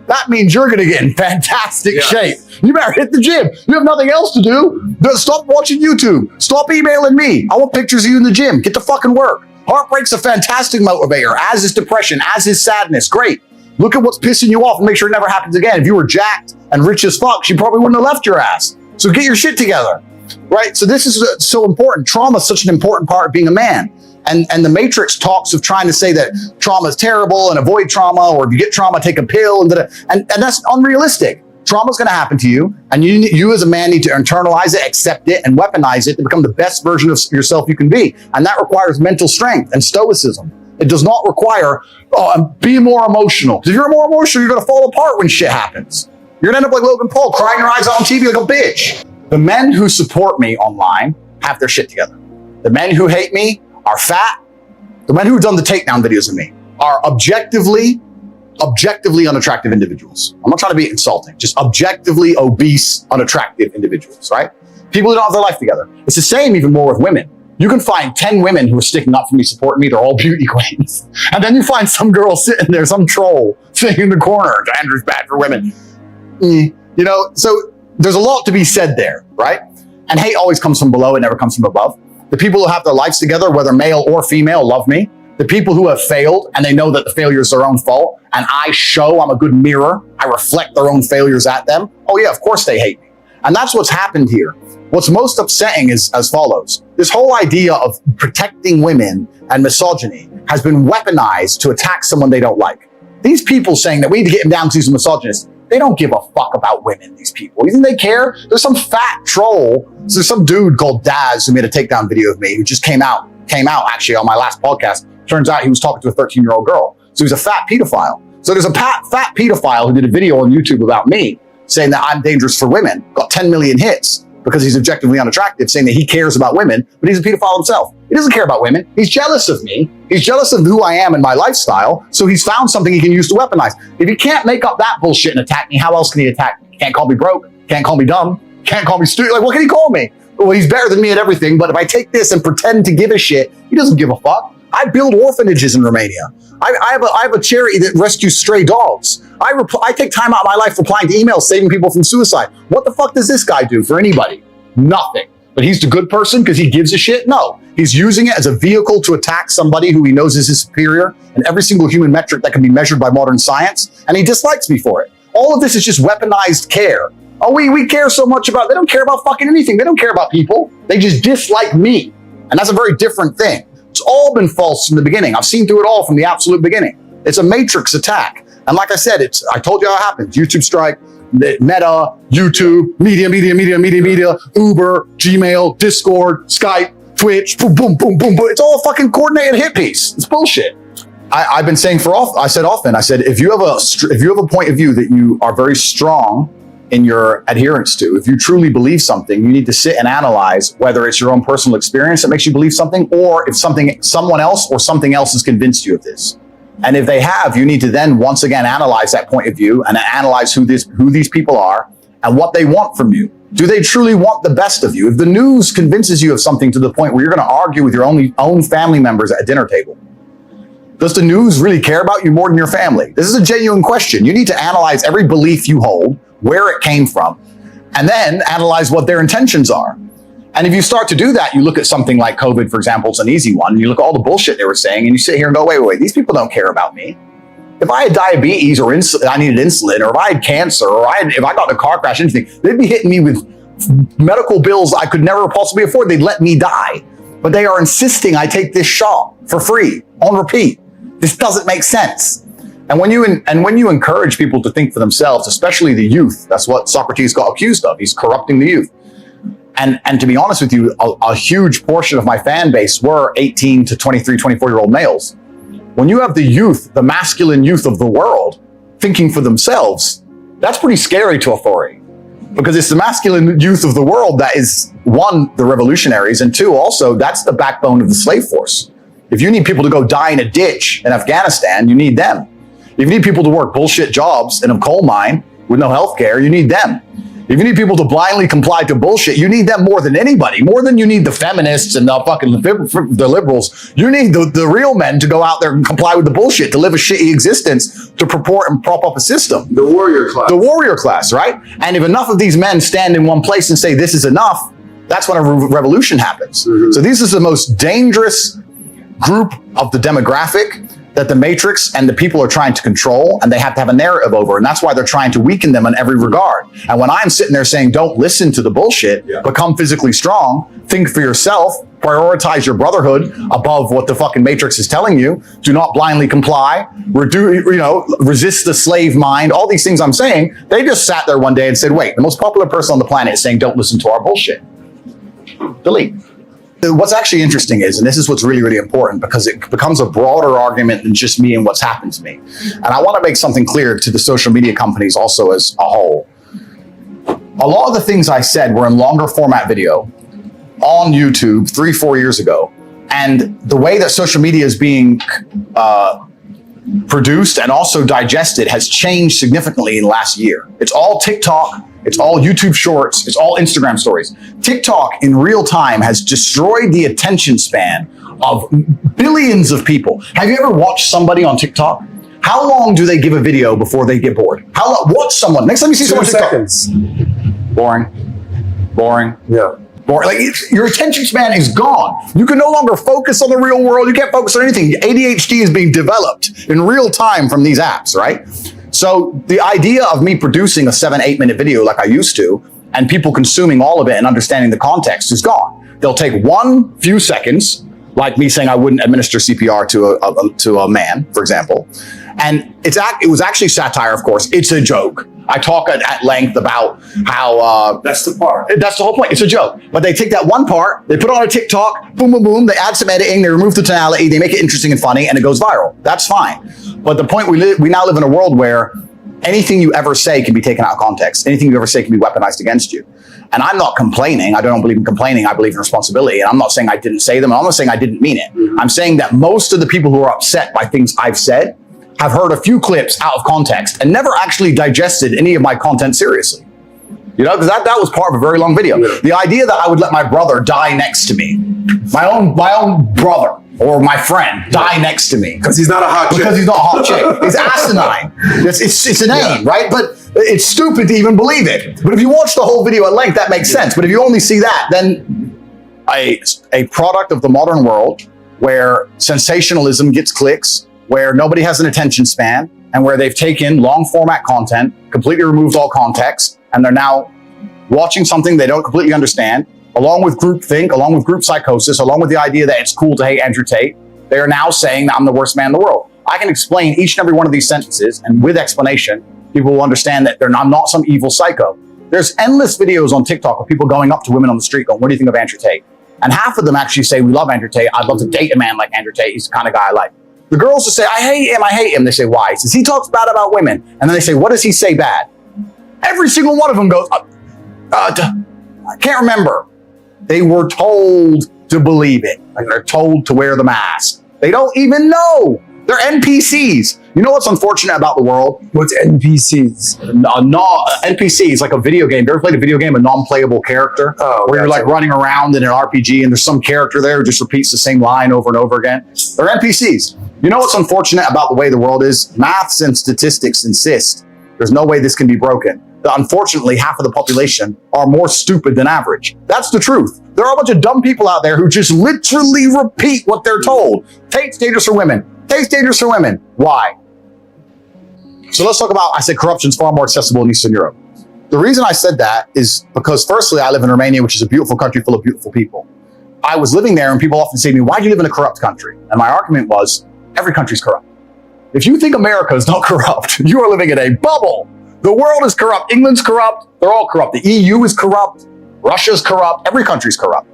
That means you're going to get in fantastic shape. You better hit the gym. You have nothing else to do. Stop watching YouTube. Stop emailing me. I want pictures of you in the gym. Get to fucking work. Heartbreak's a fantastic motivator, as is depression, as is sadness. Great. Look at what's pissing you off and make sure it never happens again. If you were jacked and rich as fuck, she probably wouldn't have left your ass. So get your shit together. Right? So this is so important. Trauma is such an important part of being a man. And the Matrix talks of trying to say that trauma is terrible and avoid trauma, or if you get trauma, take a pill, and that's unrealistic. Trauma is going to happen to you, and you as a man need to internalize it, accept it, and weaponize it to become the best version of yourself you can be. And that requires mental strength and stoicism. It does not require, be more emotional. Because if you're more emotional, you're going to fall apart when shit happens. You're going to end up like Logan Paul, crying your eyes out on TV like a bitch. The men who support me online have their shit together. The men who hate me are fat. The men who have done the takedown videos of me are objectively unattractive individuals. I'm not trying to be insulting, just objectively obese, unattractive individuals, right? People who don't have their life together. It's the same even more with women. You can find 10 women who are sticking up for me, supporting me. They're all beauty queens. And then you find some girl sitting there, some troll sitting in the corner. Andrew's bad for women. So there's a lot to be said there, right? And hate always comes from below. It never comes from above. The people who have their lives together, whether male or female, love me. The people who have failed and they know that the failure is their own fault, and I'm a good mirror. I reflect their own failures at them. Oh yeah, of course they hate me. And that's what's happened here. What's most upsetting is as follows. This whole idea of protecting women and misogyny has been weaponized to attack someone they don't like. These people saying that we need to get him down because he's a misogynist, they don't give a fuck about women, these people. You think they care? There's some fat troll. So there's some dude called Daz who made a takedown video of me who just came out actually on my last podcast. Turns out he was talking to a 13-year-old girl. So he's a fat pedophile. So there's a fat pedophile who did a video on YouTube about me saying that I'm dangerous for women. Got 10 million hits because he's objectively unattractive, saying that he cares about women, but he's a pedophile himself. He doesn't care about women. He's jealous of me. He's jealous of who I am and my lifestyle. So he's found something he can use to weaponize. If he can't make up that bullshit and attack me, how else can he attack me? Can't call me broke. Can't call me dumb. Can't call me stupid. Like, what can he call me? Well, he's better than me at everything. But if I take this and pretend to give a shit, he doesn't give a fuck. I build orphanages in Romania. I have a charity that rescues stray dogs. I take time out of my life replying to emails, saving people from suicide. What the fuck does this guy do for anybody? Nothing. But he's the good person because he gives a shit? No. He's using it as a vehicle to attack somebody who he knows is his superior in every single human metric that can be measured by modern science, and he dislikes me for it. All of this is just weaponized care. Oh, we care so much about, they don't care about fucking anything. They don't care about people. They just dislike me. And that's a very different thing. It's all been false from the beginning. I've seen through it all from the absolute beginning. It's a matrix attack. And like I said, I told you how it happens. YouTube strike, Meta, YouTube, media, Uber, Gmail, Discord, Skype, Twitch, boom, boom, boom, boom, boom. It's all a fucking coordinated hit piece. It's bullshit. I've been saying I said if you have a point of view that you are very strong in your adherence to, if you truly believe something, you need to sit and analyze whether it's your own personal experience that makes you believe something, or if someone else or something else has convinced you of this. And if they have, you need to then once again analyze that point of view and analyze who these people are and what they want from you. Do they truly want the best of you? If the news convinces you of something to the point where you're going to argue with your own family members at a dinner table, does the news really care about you more than your family? This is a genuine question. You need to analyze every belief you hold, where it came from, and then analyze what their intentions are. And if you start to do that, you look at something like COVID, for example, it's an easy one. You look at all the bullshit they were saying and you sit here and go, wait, these people don't care about me. If I had diabetes or I needed insulin, or if I had cancer, or if I got in a car crash, anything, they'd be hitting me with medical bills I could never possibly afford. They'd let me die. But they are insisting I take this shot for free on repeat. This doesn't make sense. And when you encourage people to think for themselves, especially the youth, that's what Socrates got accused of. He's corrupting the youth. And to be honest with you, a huge portion of my fan base were 18 to 23, 24-year-old males. When you have the youth, the masculine youth of the world, thinking for themselves, that's pretty scary to authority. Because it's the masculine youth of the world that is, one, the revolutionaries, and two, also, that's the backbone of the slave force. If you need people to go die in a ditch in Afghanistan, you need them. If you need people to work bullshit jobs in a coal mine with no health care, you need them. If you need people to blindly comply to bullshit, you need them more than anybody, more than you need the feminists and the liberals. You need the real men to go out there and comply with the bullshit, to live a shitty existence, to purport and prop up a system. The warrior class. The warrior class, right? And if enough of these men stand in one place and say, this is enough, that's when a revolution happens. Mm-hmm. So this is the most dangerous group of the demographic that the Matrix and the people are trying to control, and they have to have a narrative over. And that's why they're trying to weaken them in every regard. And when I'm sitting there saying, don't listen to the bullshit, become physically strong, think for yourself, prioritize your brotherhood above what the fucking Matrix is telling you, do not blindly comply, resist the slave mind, all these things I'm saying, they just sat there one day and said, wait, the most popular person on the planet is saying, don't listen to our bullshit. Delete. What's actually interesting is, and this is what's really, really important, because it becomes a broader argument than just me and what's happened to me. And I want to make something clear to the social media companies also as a whole. A lot of the things I said were in longer format video on YouTube 3-4 years ago. And the way that social media is being produced and also digested has changed significantly in the last year. It's all TikTok. It's all YouTube shorts. It's all Instagram stories. TikTok in real time has destroyed the attention span of billions of people. Have you ever watched somebody on TikTok? How long do they give a video before they get bored? How long? Watch someone. Next time you see someone on TikTok. 2 seconds. Boring. Yeah. Boring. Like, your attention span is gone. You can no longer focus on the real world. You can't focus on anything. ADHD is being developed in real time from these apps, right? So the idea of me producing a 7-8 minute video like I used to, and people consuming all of it and understanding the context is gone. They'll take one few seconds, like me saying I wouldn't administer CPR to a man, for example. And it was actually satire, of course. It's a joke. I talk at length about how... that's the part. That's the whole point. It's a joke. But they take that one part, they put it on a TikTok, boom, boom, boom, they add some editing, they remove the tonality, they make it interesting and funny, and it goes viral. That's fine. But the point, we now live in a world where anything you ever say can be taken out of context. Anything you ever say can be weaponized against you. And I'm not complaining. I don't believe in complaining. I believe in responsibility. And I'm not saying I didn't say them. I'm not saying I didn't mean it. Mm-hmm. I'm saying that most of the people who are upset by things I've said have heard a few clips out of context and never actually digested any of my content seriously. You know, because that was part of a very long video. Yeah. The idea that I would let my brother die next to me, my own brother or my friend die next to me. Because he's not a hot chick. Because he's not a hot chick. He's asinine. It's an aim, right? But it's stupid to even believe it. But if you watch the whole video at length, that makes sense. But if you only see that, then a product of the modern world where sensationalism gets clicks, where nobody has an attention span, and where they've taken long format content, completely removed all context, and they're now watching something they don't completely understand, along with groupthink, along with group psychosis, along with the idea that it's cool to hate Andrew Tate. They are now saying that I'm the worst man in the world. I can explain each and every one of these sentences, and with explanation, people will understand that I'm not some evil psycho. There's endless videos on TikTok of people going up to women on the street going, what do you think of Andrew Tate? And half of them actually say, we love Andrew Tate. I'd love to date a man like Andrew Tate. He's the kind of guy I like. The girls just say, I hate him. They say, why? He says, he talks bad about women. And then they say, what does he say bad? Every single one of them goes, I can't remember. They were told to believe it. Like they're told to wear the mask. They don't even know. They're NPCs. You know what's unfortunate about the world? What's NPCs? NPC is like a video game. You ever played a video game, a non-playable character? Where you're like running around in an RPG and there's some character there who just repeats the same line over and over again? They're NPCs. You know what's unfortunate about the way the world is? Maths and statistics insist there's no way this can be broken. that unfortunately half of the population are more stupid than average. That's the truth. There are a bunch of dumb people out there who just literally repeat what they're told. Tate's dangerous for women. Tate's dangerous for women. Why? So let's talk about, I said corruption is far more accessible in Eastern Europe. The reason I said that is because firstly, I live in Romania, which is a beautiful country full of beautiful people. I was living there and people often say to me, why do you live in a corrupt country? And my argument was, every country's corrupt. If you think America is not corrupt, you are living in a bubble. The world is corrupt. England's corrupt. They're all corrupt. The EU is corrupt. Russia's corrupt. Every country's corrupt.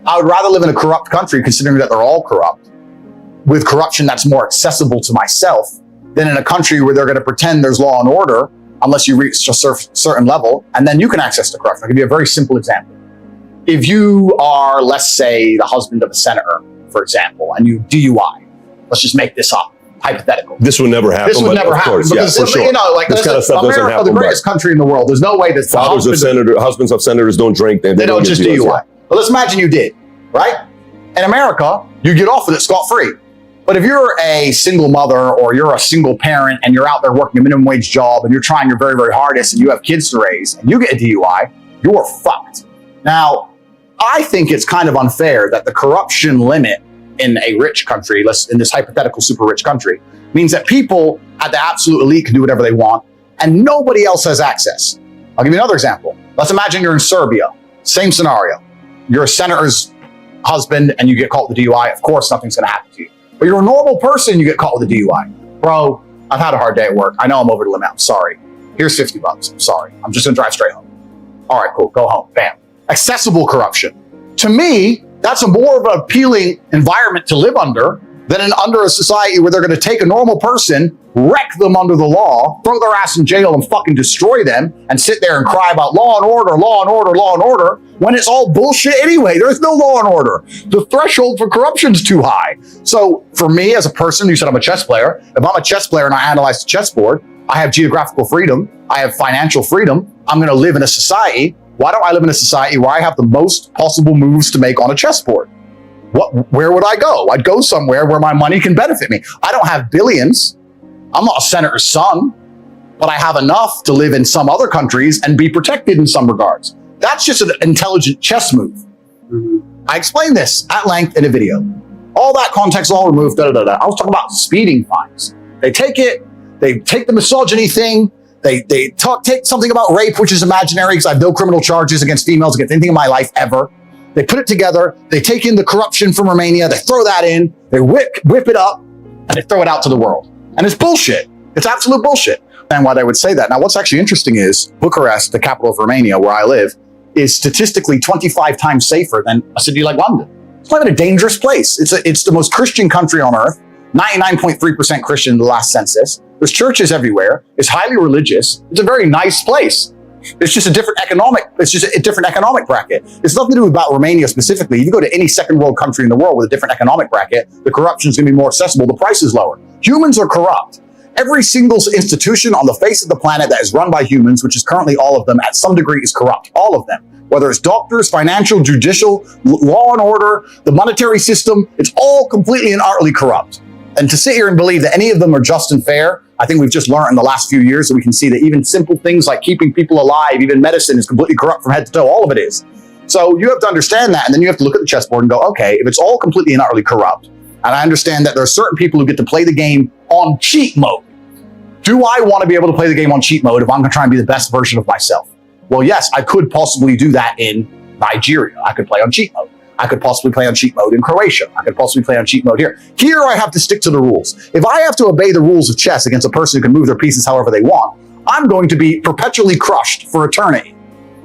I would rather live in a corrupt country, considering that they're all corrupt, with corruption that's more accessible to myself, than in a country where they're going to pretend there's law and order unless you reach a certain level, and then you can access the corruption. I'll give you a very simple example. If you are, let's say, the husband of a senator, for example, and you DUI, let's just make this up, hypothetical. This would never happen. This would never happen Course, because, yeah, for sure. you know, like this kind of stuff doesn't America, happen. the greatest country in the world. There's no way that Husbands of senators don't drink. They don't just DUIs. DUI. But let's imagine you did, right? In America, you get off with it scot-free. But if you're a single mother or you're a single parent and you're out there working a minimum wage job and you're trying your very, very hardest and you have kids to raise and you get a DUI, you're fucked. Now, I think it's kind of unfair that the corruption limit in a rich country, in this hypothetical super rich country, means that people at the absolute elite can do whatever they want and nobody else has access. I'll give you another example. Let's imagine you're in Serbia. Same scenario. You're a senator's husband and you get caught with a DUI. Of course, nothing's going to happen to you. But you're a normal person, you get caught with a DUI. Bro, I've had a hard day at work. I know I'm over the limit. I'm sorry. Here's $50. I'm sorry. I'm just going to drive straight home. All right, cool. Go home. Bam. Accessible corruption. To me, that's a more of an appealing environment to live under than under a society where they're going to take a normal person, wreck them under the law, throw their ass in jail and fucking destroy them and sit there and cry about law and order, law and order, law and order, when it's all bullshit anyway. There's no law and order. The threshold for corruption's too high. So for me as a person, you said I'm a chess player. If I'm a chess player and I analyze the chessboard, I have geographical freedom. I have financial freedom. I'm going to live in a society. Why don't I live in a society where I have the most possible moves to make on a chessboard? Where would I go? I'd go somewhere where my money can benefit me. I don't have billions. I'm not a senator's son, but I have enough to live in some other countries and be protected in some regards. That's just an intelligent chess move. I explained this at length in a video. All that context all removed, I was talking about speeding fines. They take the misogyny thing, they take something about rape, which is imaginary because I have no criminal charges against females against anything in my life ever. They put it together, they take in the corruption from Romania, they throw that in, they whip it up, and they throw it out to the world. And it's bullshit. It's absolute bullshit. And why they would say that. Now, what's actually interesting is Bucharest, the capital of Romania, where I live, is statistically 25 times safer than a city like London. It's not even a dangerous place. It's the most Christian country on earth, 99.3% Christian in the last census. There's churches everywhere. It's highly religious. It's a very nice place. It's just a different economic bracket. It's nothing to do about Romania specifically. If you go to any second world country in the world with a different economic bracket, the corruption is going to be more accessible. The price is lower. Humans are corrupt. Every single institution on the face of the planet that is run by humans, which is currently all of them, at some degree is corrupt. All of them. Whether it's doctors, financial, judicial, law and order, the monetary system, it's all completely and utterly corrupt. And to sit here and believe that any of them are just and fair, I think we've just learned in the last few years that we can see that even simple things like keeping people alive, even medicine, is completely corrupt from head to toe. All of it is. So you have to understand that, and then you have to look at the chessboard and go, okay, if it's all completely and utterly corrupt, and I understand that there are certain people who get to play the game on cheat mode. Do I want to be able to play the game on cheat mode if I'm going to try and be the best version of myself? Well, yes, I could possibly do that in Nigeria. I could play on cheat mode. I could possibly play on cheat mode in Croatia. I could possibly play on cheat mode here. Here, I have to stick to the rules. If I have to obey the rules of chess against a person who can move their pieces however they want, I'm going to be perpetually crushed for eternity.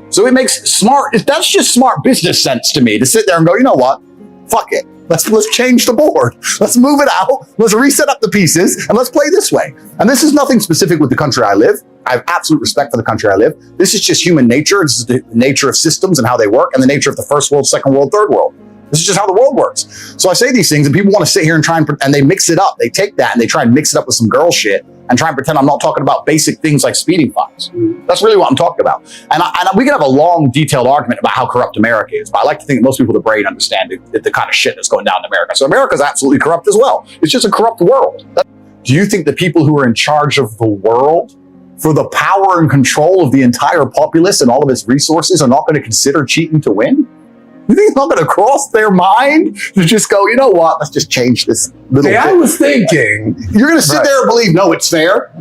So it makes that's just smart business sense to me to sit there and go, you know what? Fuck it. Let's change the board. Let's move it out. Let's reset up the pieces and let's play this way. And this is nothing specific with the country I live. I have absolute respect for the country I live. This is just human nature. This is the nature of systems and how they work and the nature of the first world, second world, third world. This is just how the world works. So I say these things and people want to sit here and try and they mix it up. They take that and they try and mix it up with some girl shit and try and pretend I'm not talking about basic things like speeding fines. That's really what I'm talking about. And we can have a long, detailed argument about how corrupt America is, but I like to think that most people with a brain understand the kind of shit that's going down in America. So America's absolutely corrupt as well. It's just a corrupt world. Do you think the people who are in charge of the world for the power and control of the entire populace and all of its resources are not going to consider cheating to win? You think it's not going to cross their mind to just go, you know what, let's just change this little See, bit. I was thinking. You're going to sit there and believe, no, it's fair.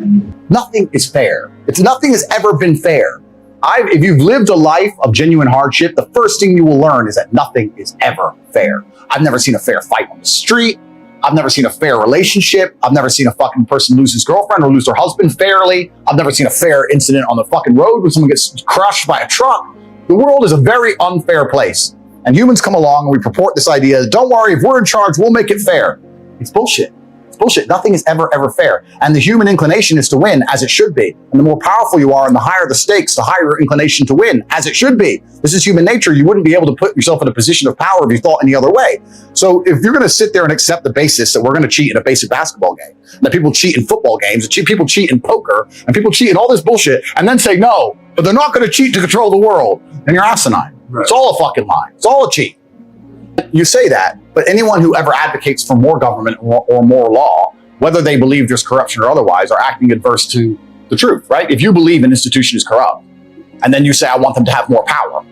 Nothing is fair. Nothing has ever been fair. If you've lived a life of genuine hardship, the first thing you will learn is that nothing is ever fair. I've never seen a fair fight on the street. I've never seen a fair relationship. I've never seen a fucking person lose his girlfriend or lose their husband fairly. I've never seen a fair incident on the fucking road where someone gets crushed by a truck. The world is a very unfair place. And humans come along and we purport this idea, don't worry, if we're in charge, we'll make it fair. It's bullshit. It's bullshit. Nothing is ever fair. And the human inclination is to win, as it should be. And the more powerful you are and the higher the stakes, the higher your inclination to win, as it should be. This is human nature. You wouldn't be able to put yourself in a position of power if you thought any other way. So if you're going to sit there and accept the basis that we're going to cheat in a basic basketball game, that people cheat in football games, that people cheat in poker, and people cheat in all this bullshit, and then say no, but they're not going to cheat to control the world, then you're asinine. Right. It's all a fucking lie. It's all a cheat. You say that, but anyone who ever advocates for more government or more law, whether they believe there's corruption or otherwise, are acting adverse to the truth, right? If you believe an institution is corrupt, and then you say, I want them to have more power,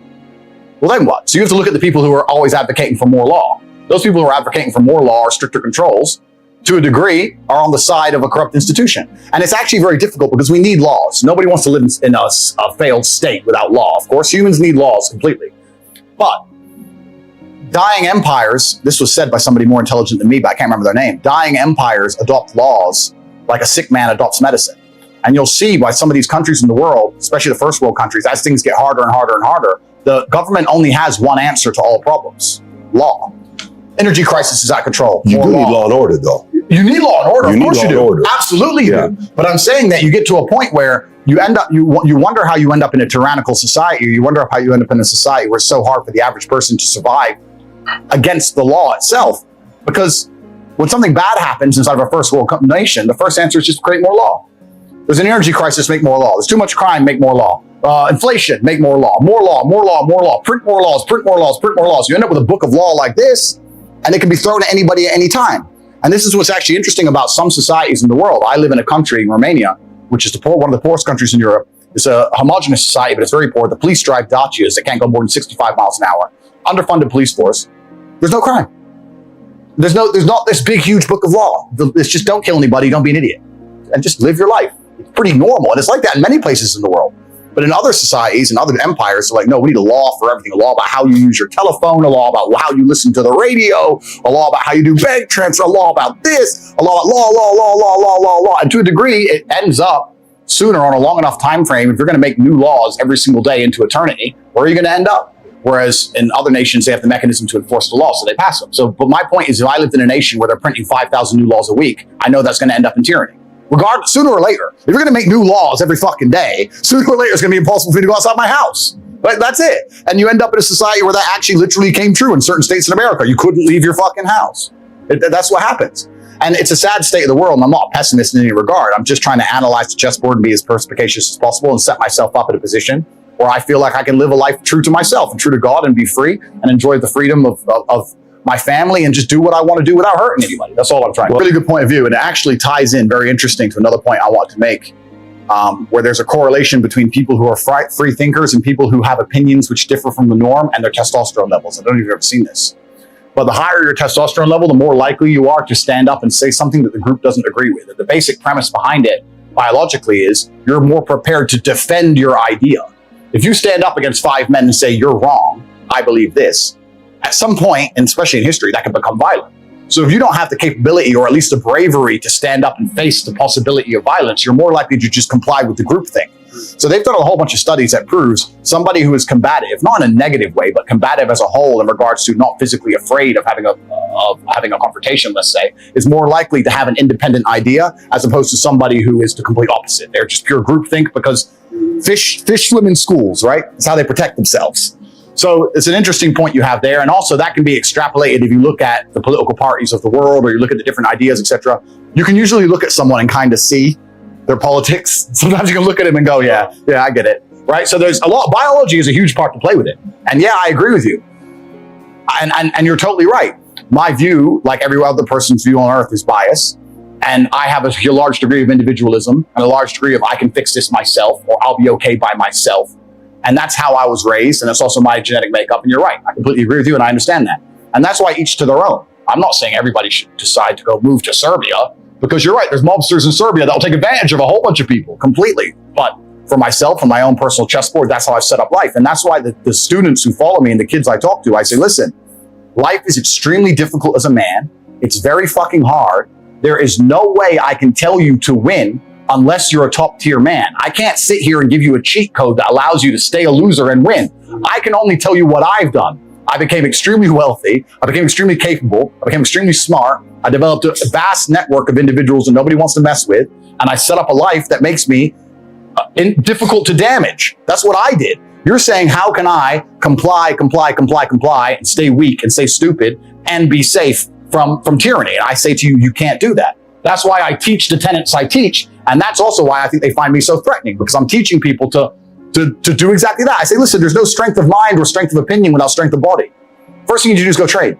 well, then what? So you have to look at the people who are always advocating for more law. Those people who are advocating for more law or stricter controls, to a degree, are on the side of a corrupt institution. And it's actually very difficult because we need laws. Nobody wants to live in a failed state without law. Of course, humans need laws completely. But dying empires, this was said by somebody more intelligent than me, but I can't remember their name. Dying empires adopt laws like a sick man adopts medicine. And you'll see why some of these countries in the world, especially the first world countries, as things get harder and harder and harder, the government only has one answer to all problems: law. Energy crisis is out of control. You do need law and order, though. You need law and order. Of course you do. Order. Absolutely you do. But I'm saying that you get to a point where you end up, you wonder how you end up in a tyrannical society. You wonder how you end up in a society where it's so hard for the average person to survive against the law itself. Because when something bad happens inside of a first world nation, the first answer is just create more law. There's an energy crisis, make more law. There's too much crime, make more law. Inflation, make more law. More law, more law, more law. Print more laws, print more laws, print more laws. You end up with a book of law like this, and it can be thrown at anybody at any time. And this is what's actually interesting about some societies in the world. I live in a country in Romania, which is one of the poorest countries in Europe. It's a homogenous society, but it's very poor. The police drive Dacias that can't go more than 65 miles an hour. Underfunded police force. There's no crime. There's not this big, huge book of law. It's just don't kill anybody, don't be an idiot. And just live your life. It's pretty normal. And it's like that in many places in the world. But in other societies and other empires, they're like, no, we need a law for everything. A law about how you use your telephone, a law about how you listen to the radio, a law about how you do bank transfer, a law about this, a law about law. And to a degree, it ends up sooner on a long enough time frame. If you're going to make new laws every single day into eternity, where are you going to end up? Whereas in other nations, they have the mechanism to enforce the law, so they pass them. But my point is, if I lived in a nation where they're printing 5,000 new laws a week, I know that's going to end up in tyranny. Regardless, sooner or later, if you're going to make new laws every fucking day, sooner or later it's going to be impossible for me to go outside my house. Right? That's it. And you end up in a society where that actually literally came true in certain states in America. You couldn't leave your fucking house. That's what happens. And it's a sad state of the world, and I'm not a pessimist in any regard. I'm just trying to analyze the chessboard and be as perspicacious as possible and set myself up in a position where I feel like I can live a life true to myself and true to God and be free and enjoy the freedom of my family and just do what I want to do without hurting anybody. That's all I'm trying. Really good point of view. And it actually ties in very interesting to another point I want to make, where there's a correlation between people who are free thinkers and people who have opinions which differ from the norm and their testosterone levels. I don't know if you've ever seen this. But the higher your testosterone level, the more likely you are to stand up and say something that the group doesn't agree with. The basic premise behind it, biologically, is you're more prepared to defend your idea. If you stand up against 5 men and say, you're wrong, I believe this, at some point, and especially in history, that can become violent. So if you don't have the capability or at least the bravery to stand up and face the possibility of violence, you're more likely to just comply with the group thing. So they've done a whole bunch of studies that proves somebody who is combative, not in a negative way, but combative as a whole in regards to not physically afraid of having a confrontation, let's say, is more likely to have an independent idea as opposed to somebody who is the complete opposite. They're just pure groupthink because fish swim in schools, right? It's how they protect themselves. So it's an interesting point you have there. And also that can be extrapolated if you look at the political parties of the world or you look at the different ideas, etc. You can usually look at someone and kind of see their politics. Sometimes you can look at them and go, yeah, I get it. Right? So there's a lot, biology is a huge part to play with it. And yeah, I agree with you. And you're totally right. My view, like every other person's view on earth, is biased. And I have a large degree of individualism and a large degree of I can fix this myself, or I'll be okay by myself. And that's how I was raised. And that's also my genetic makeup. And you're right. I completely agree with you. And I understand that. And that's why each to their own. I'm not saying everybody should decide to go move to Serbia, because you're right. There's mobsters in Serbia that will take advantage of a whole bunch of people completely. But for myself and my own personal chessboard, that's how I've set up life. And that's why the students who follow me and the kids I talk to, I say, listen, life is extremely difficult as a man. It's very fucking hard. There is no way I can tell you to win unless you're a top tier man. I can't sit here and give you a cheat code that allows you to stay a loser and win. I can only tell you what I've done. I became extremely wealthy. I became extremely capable. I became extremely smart. I developed a vast network of individuals that nobody wants to mess with. And I set up a life that makes me difficult to damage. That's what I did. You're saying, how can I comply, and stay weak and stay stupid and be safe from tyranny? And I say to you, you can't do that. That's why I teach the tenets I teach. And that's also why I think they find me so threatening, because I'm teaching people to do exactly that. I say, listen, there's no strength of mind or strength of opinion without strength of body. First thing you need to do is go trade.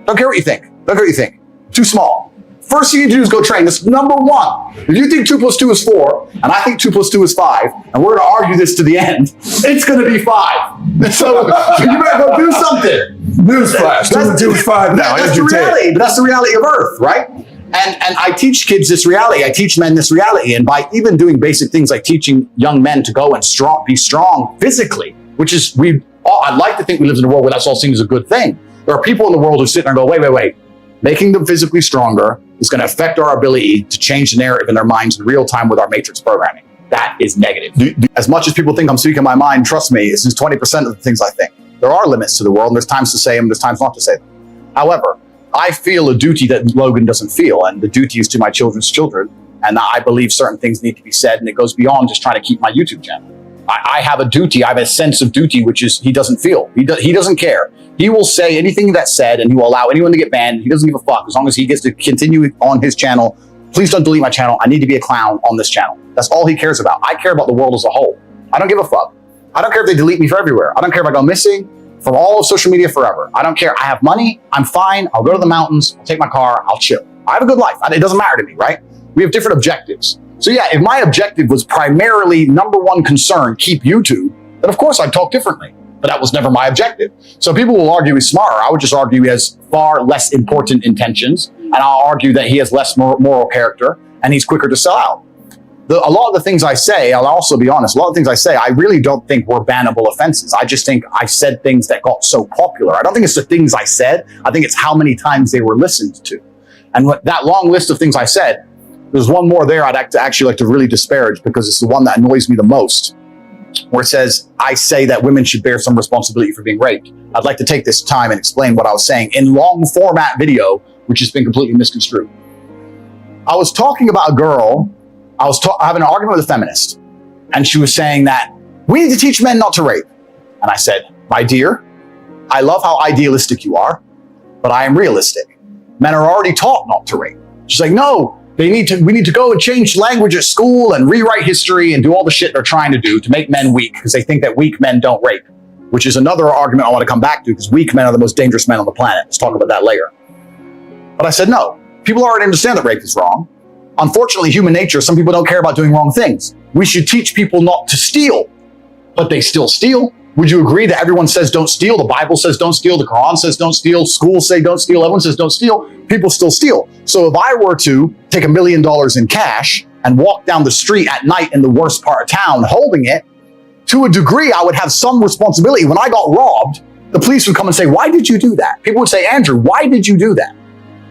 Don't care what you think. Don't care what you think. Too small. First thing you need to do is go train. That's number one. If you think 2 + 2 is 4, and I think 2 + 2 is 5, and we're going to argue this to the end, it's going to be 5. So you better go do something. Newsflash. 2 + 2 is 5 now. That's the reality. But that's the reality of Earth, right? And I teach kids this reality. I teach men this reality. And by even doing basic things like teaching young men to go and be strong physically, which is, I'd like to think we live in a world where that's all seen as a good thing. There are people in the world who sit there and go, wait. Making them physically stronger is going to affect our ability to change the narrative in their minds in real time with our matrix programming. That is negative. As much as people think I'm speaking my mind, trust me, it's just 20% of the things I think. There are limits to the world, and there's times to say them, there's times not to say them. However, I feel a duty that Logan doesn't feel, and the duty is to my children's children. And I believe certain things need to be said, and it goes beyond just trying to keep my YouTube channel. I have a duty. I have a sense of duty, which is he doesn't feel. He doesn't care. He will say anything that's said, and he will allow anyone to get banned. He doesn't give a fuck as long as he gets to continue on his channel. Please don't delete my channel. I need to be a clown on this channel. That's all he cares about. I care about the world as a whole. I don't give a fuck. I don't care if they delete me from everywhere. I don't care if I go missing from all of social media forever. I don't care. I have money. I'm fine. I'll go to the mountains. I'll take my car. I'll chill. I have a good life. It doesn't matter to me, right? We have different objectives. So yeah, if my objective was primarily number one concern, keep YouTube, then of course I'd talk differently. But that was never my objective. So people will argue he's smarter. I would just argue he has far less important intentions. And I'll argue that he has less moral character and he's quicker to sell out. A lot of the things I say, I'll also be honest, a lot of things I say, I really don't think were bannable offenses. I just think I said things that got so popular. I don't think it's the things I said. I think it's how many times they were listened to. And that long list of things I said, there's one more there I'd actually like to really disparage because it's the one that annoys me the most, where it says, I say that women should bear some responsibility for being raped. I'd like to take this time and explain what I was saying in long format video, which has been completely misconstrued. I was talking about a girl. I was having an argument with a feminist, and she was saying that we need to teach men not to rape. And I said, my dear, I love how idealistic you are, but I am realistic. Men are already taught not to rape. She's like, no, we need to go and change language at school and rewrite history and do all the shit they're trying to do to make men weak because they think that weak men don't rape, which is another argument I want to come back to because weak men are the most dangerous men on the planet. Let's talk about that later. But I said, no, people already understand that rape is wrong. Unfortunately, human nature, some people don't care about doing wrong things. We should teach people not to steal, but they still steal. Would you agree that everyone says don't steal? The Bible says don't steal. The Quran says don't steal. Schools say don't steal. Everyone says don't steal. People still steal. So if I were to take $1 million in cash and walk down the street at night in the worst part of town holding it, to a degree, I would have some responsibility. When I got robbed, the police would come and say, why did you do that? People would say, Andrew, why did you do that?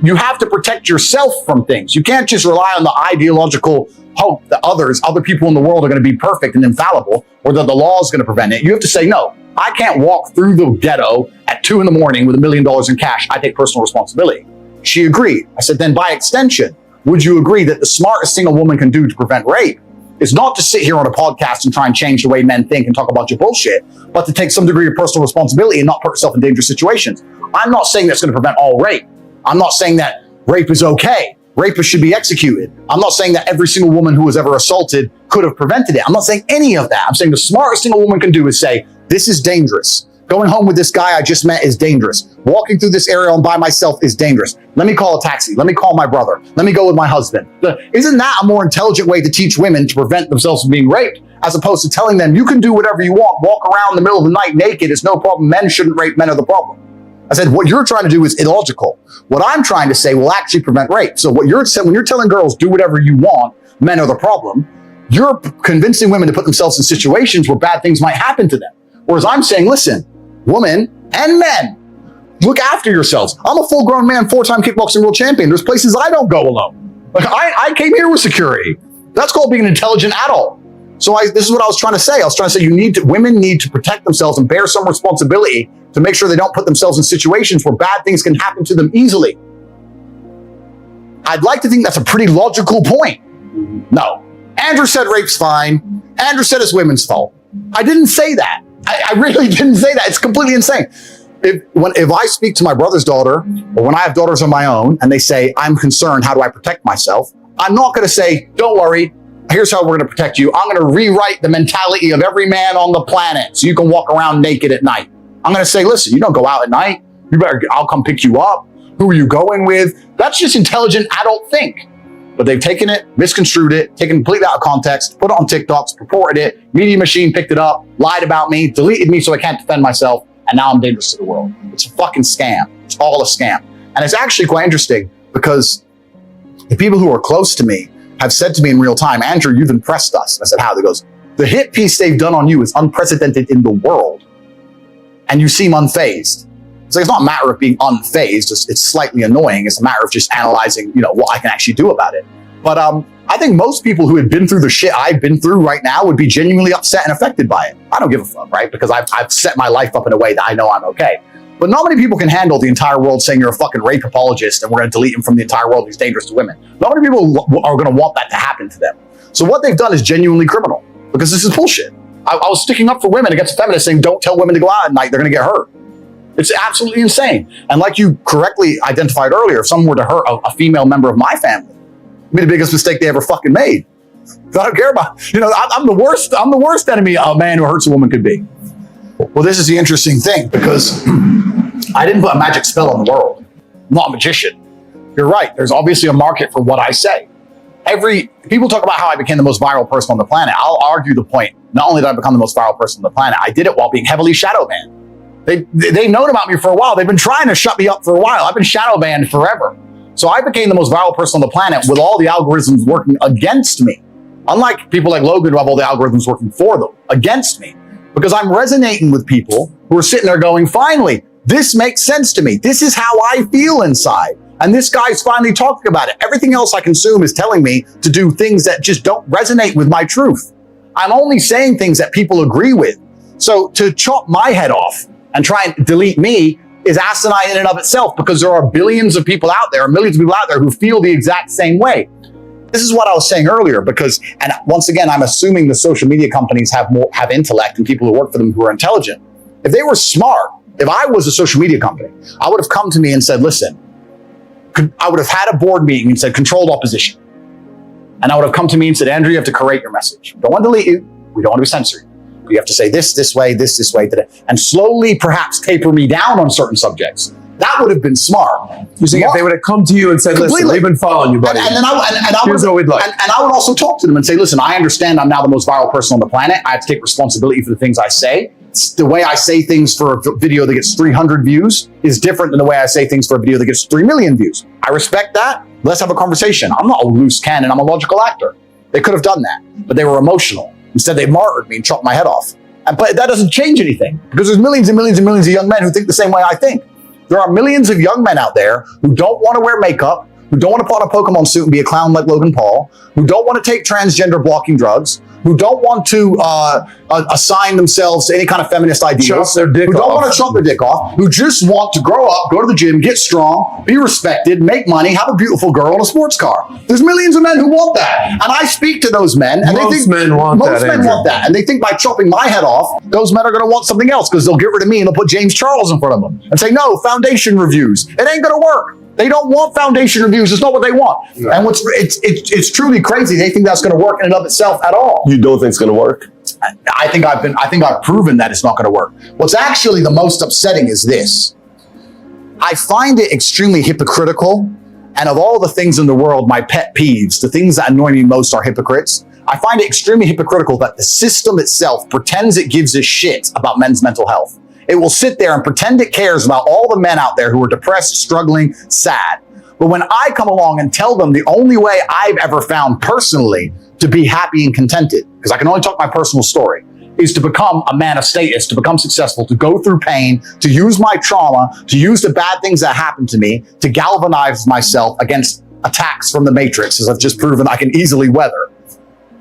You have to protect yourself from things. You can't just rely on the ideological hope that other people in the world are going to be perfect and infallible, or that the law is going to prevent it. You have to say, no, I can't walk through the ghetto at 2 a.m. with $1 million in cash. I take personal responsibility. She agreed. I said, then by extension, would you agree that the smartest thing a woman can do to prevent rape is not to sit here on a podcast and try and change the way men think and talk about your bullshit, but to take some degree of personal responsibility and not put yourself in dangerous situations? I'm not saying that's going to prevent all rape. I'm not saying that rape is okay. Rapists should be executed. I'm not saying that every single woman who was ever assaulted could have prevented it. I'm not saying any of that. I'm saying the smartest thing a woman can do is say, this is dangerous. Going home with this guy I just met is dangerous. walking through this area by myself is dangerous. Let me call a taxi. Let me call my brother. Let me go with my husband. Isn't that a more intelligent way to teach women to prevent themselves from being raped, as opposed to telling them you can do whatever you want, walk around in the middle of the night naked, it's no problem, men shouldn't rape, men are the problem. I said, what you're trying to do is illogical. What I'm trying to say will actually prevent rape. So what you're saying, when you're telling girls do whatever you want, men are the problem, you're convincing women to put themselves in situations where bad things might happen to them. Whereas I'm saying, listen, women and men, look after yourselves. I'm a full-grown man, 4-time kickboxing world champion. There's places I don't go alone. Like I came here with security. That's called being an intelligent adult. So this is what I was trying to say. I was trying to say women need to protect themselves and bear some responsibility to make sure they don't put themselves in situations where bad things can happen to them easily. I'd like to think that's a pretty logical point. No. Andrew said rape's fine. Andrew said it's women's fault. I didn't say that. I really didn't say that. It's completely insane. If I speak to my brother's daughter, or when I have daughters of my own, and they say, I'm concerned, how do I protect myself? I'm not going to say, don't worry, here's how we're going to protect you. I'm going to rewrite the mentality of every man on the planet so you can walk around naked at night. I'm going to say, listen, you don't go out at night. I'll come pick you up. Who are you going with? That's just intelligent adult think. But they've taken it, misconstrued it, taken it completely out of context, put it on TikToks, purported it, Media Machine picked it up, lied about me, deleted me so I can't defend myself, and now I'm dangerous to the world. It's a fucking scam. It's all a scam. And it's actually quite interesting because the people who are close to me have said to me in real time, Andrew, you've impressed us. And I said, how? They goes, the hit piece they've done on you is unprecedented in the world. And you seem unfazed. It's like, it's not a matter of being unfazed. It's slightly annoying. It's a matter of just analyzing, what I can actually do about it. But I think most people who had been through the shit I've been through right now would be genuinely upset and affected by it. I don't give a fuck, right? Because I've set my life up in a way that I know I'm okay. But not many people can handle the entire world saying you're a fucking rape apologist and we're going to delete him from the entire world. He's dangerous to women. Not many people are going to want that to happen to them. So what they've done is genuinely criminal because this is bullshit. I was sticking up for women against feminists saying don't tell women to go out at night. They're going to get hurt. It's absolutely insane. And like you correctly identified earlier, if someone were to hurt a female member of my family, it'd be the biggest mistake they ever fucking made. So I don't care about, I'm the worst enemy a man who hurts a woman could be. Well, this is the interesting thing because I didn't put a magic spell on the world. I'm not a magician. You're right. There's obviously a market for what I say. People talk about how I became the most viral person on the planet. I'll argue the point. Not only did I become the most viral person on the planet, I did it while being heavily shadow banned. They've known about me for a while. They've been trying to shut me up for a while. I've been shadow banned forever. So I became the most viral person on the planet with all the algorithms working against me. Unlike people like Logan who have all the algorithms working for them, against me. Because I'm resonating with people who are sitting there going, finally, this makes sense to me. This is how I feel inside. And this guy's finally talking about it. Everything else I consume is telling me to do things that just don't resonate with my truth. I'm only saying things that people agree with. So to chop my head off and try and delete me is asinine in and of itself because there are billions of people out there, millions of people out there who feel the exact same way. This is what I was saying earlier because, and once again, I'm assuming the social media companies have intellect and people who work for them who are intelligent. If they were smart, if I was a social media company, I would have come to me and said, listen, I would have had a board meeting and said controlled opposition. And I would have come to me and said, Andrew, you have to correct your message. We don't want to delete you. We don't want to be censored. You have to say this way, this way today, and slowly perhaps taper me down on certain subjects. That would have been smart. You see, if they would have come to you and said, listen, we've been following you, buddy. And I would also talk to them and say, listen, I understand I'm now the most viral person on the planet. I have to take responsibility for the things I say. The way I say things for a video that gets 300 views is different than the way I say things for a video that gets 3 million views. I respect that. Let's have a conversation. I'm not a loose cannon. I'm a logical actor. They could have done that, but they were emotional. Instead, they martyred me and chopped my head off. But that doesn't change anything because there's millions and millions and millions of young men who think the same way I think. There are millions of young men out there who don't want to wear makeup, who don't want to put on a Pokemon suit and be a clown like Logan Paul, who don't want to take transgender blocking drugs, who don't want to assign themselves to any kind of feminist ideals, who don't want to chop their dick off, who just want to grow up, go to the gym, get strong, be respected, make money, have a beautiful girl and a sports car. There's millions of men who want that. And I speak to those men and most men want that. And they think by chopping my head off, those men are going to want something else because they'll get rid of me and they'll put James Charles in front of them and say, no, foundation reviews. It ain't going to work. They don't want foundation reviews. It's not what they want. No. And it's truly crazy. They think that's going to work in and of itself at all. You don't think it's going to work? I think I've proven that it's not going to work. What's actually the most upsetting is this. I find it extremely hypocritical. And of all the things in the world, my pet peeves, the things that annoy me most are hypocrites. I find it extremely hypocritical that the system itself pretends it gives a shit about men's mental health. It will sit there and pretend it cares about all the men out there who are depressed, struggling, sad. But when I come along and tell them the only way I've ever found personally to be happy and contented, because I can only talk my personal story, is to become a man of status, to become successful, to go through pain, to use my trauma, to use the bad things that happened to me, to galvanize myself against attacks from the Matrix, as I've just proven I can easily weather.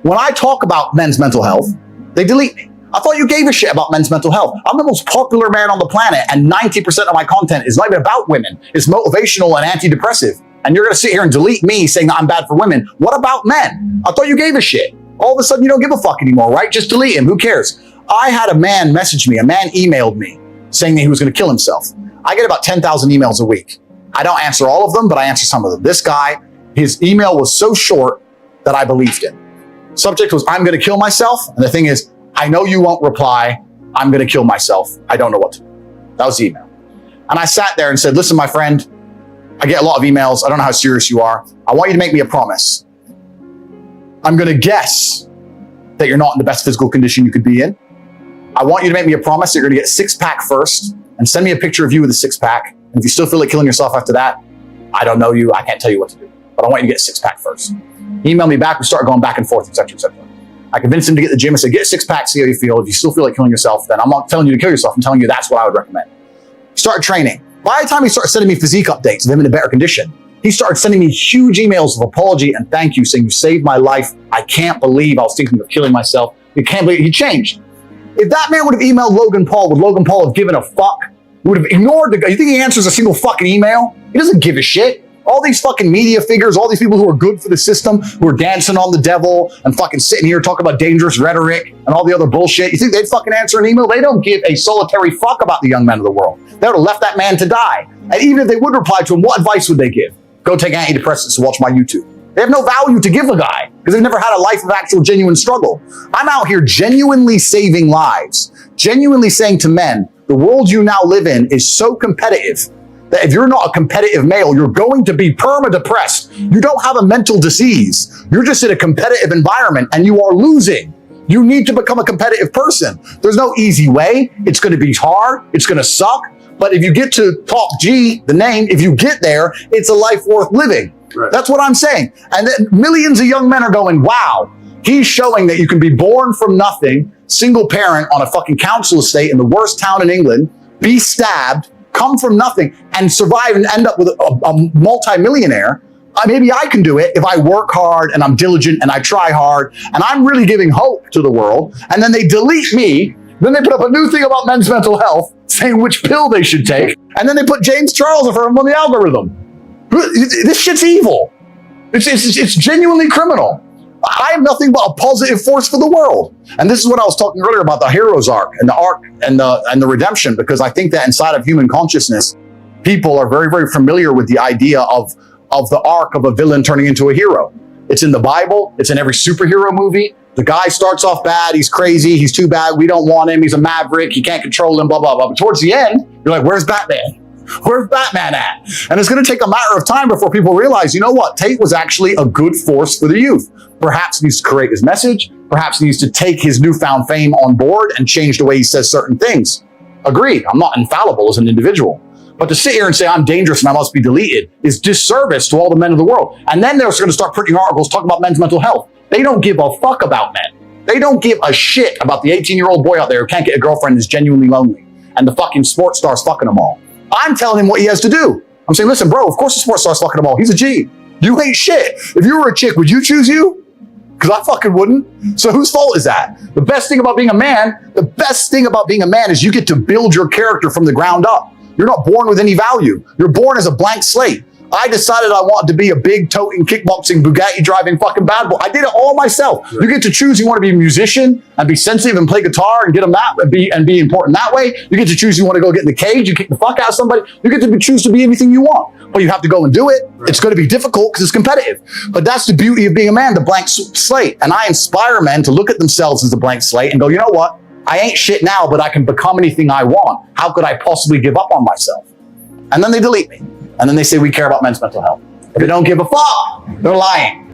When I talk about men's mental health, they delete me. I thought you gave a shit about men's mental health. I'm the most popular man on the planet, and 90% of my content is not even about women. It's motivational and antidepressive. And you're gonna sit here and delete me saying that I'm bad for women. What about men? I thought you gave a shit. All of a sudden you don't give a fuck anymore, right? Just delete him, who cares? I had a man message me, a man emailed me saying that he was gonna kill himself. I get about 10,000 emails a week. I don't answer all of them, but I answer some of them. This guy, his email was so short that I believed him. Subject was, I'm gonna kill myself. And the thing is, I know you won't reply. I'm gonna kill myself. I don't know what to do. That was the email. And I sat there and said, listen, my friend, I get a lot of emails. I don't know how serious you are. I want you to make me a promise. I'm gonna guess that you're not in the best physical condition you could be in. I want you to make me a promise that you're gonna get a 6-pack first and send me a picture of you with a 6-pack. And if you still feel like killing yourself after that, I don't know you. I can't tell you what to do. But I want you to get a 6-pack first. Email me back. We start going back and forth, etc., etc. I convinced him to get the gym. I said, get a 6-pack, see how you feel. If you still feel like killing yourself, then I'm not telling you to kill yourself. I'm telling you that's what I would recommend. Start training. By the time he started sending me physique updates of him in a better condition, he started sending me huge emails of apology and thank you, saying you saved my life. I can't believe I was thinking of killing myself. You can't believe he changed. If that man would have emailed Logan Paul, would Logan Paul have given a fuck? Would have ignored the guy? You think he answers a single fucking email? He doesn't give a shit. All these fucking media figures, all these people who are good for the system, who are dancing on the devil and fucking sitting here talking about dangerous rhetoric and all the other bullshit. You think they'd fucking answer an email? They don't give a solitary fuck about the young men of the world. They would have left that man to die. And even if they would reply to him, what advice would they give? Go take antidepressants to watch my YouTube. They have no value to give a guy because they've never had a life of actual genuine struggle. I'm out here genuinely saving lives, genuinely saying to men, the world you now live in is so competitive that if you're not a competitive male, you're going to be perma-depressed. You don't have a mental disease. You're just in a competitive environment and you are losing. You need to become a competitive person. There's no easy way. It's going to be hard. It's going to suck. But if you get to Top G, the name, if you get there, it's a life worth living. Right. That's what I'm saying. And then millions of young men are going, wow, he's showing that you can be born from nothing, single parent on a fucking council estate in the worst town in England, be stabbed, come from nothing and survive and end up with a multi-millionaire. Maybe I can do it if I work hard and I'm diligent and I try hard and I'm really giving hope to the world. And then they delete me. Then they put up a new thing about men's mental health saying which pill they should take. And then they put James Charles of him on the algorithm. This shit's evil. It's genuinely criminal. I am nothing but a positive force for the world. And this is what I was talking earlier about the hero's arc and the redemption, because I think that inside of human consciousness, people are very, very familiar with the idea of the arc of a villain turning into a hero. It's in the Bible. It's in every superhero movie. The guy starts off bad. He's crazy. He's too bad. We don't want him. He's a maverick. You can't control him, blah, blah, blah. But towards the end, you're like, where's Batman? Where's Batman at? And it's going to take a matter of time before people realize, you know what? Tate was actually a good force for the youth. Perhaps he needs to create his message. Perhaps he needs to take his newfound fame on board and change the way he says certain things. Agreed. I'm not infallible as an individual. But to sit here and say I'm dangerous and I must be deleted is disservice to all the men of the world. And then they're going to start printing articles talking about men's mental health. They don't give a fuck about men. They don't give a shit about the 18-year-old boy out there who can't get a girlfriend and is genuinely lonely. And the fucking sports star's fucking them all. I'm telling him what he has to do. I'm saying, listen, bro, of course the sports star's fucking them all. He's a G. You ain't shit. If you were a chick, would you choose you? Because I fucking wouldn't. So whose fault is that? The best thing about being a man is you get to build your character from the ground up. You're not born with any value. You're born as a blank slate. I decided I wanted to be a big toting, kickboxing, Bugatti driving fucking bad boy. I did it all myself. Right. You get to choose. You want to be a musician and be sensitive and play guitar and get them that and be important that way. You get to choose. You want to go get in the cage and kick the fuck out of somebody. You get to choose to be anything you want. But you have to go and do it. Right. It's going to be difficult because it's competitive. But that's the beauty of being a man, the blank slate. And I inspire men to look at themselves as a blank slate and go, you know what? I ain't shit now, but I can become anything I want. How could I possibly give up on myself? and then they delete me. And then they say, we care about men's mental health. If they don't give a fuck, they're lying.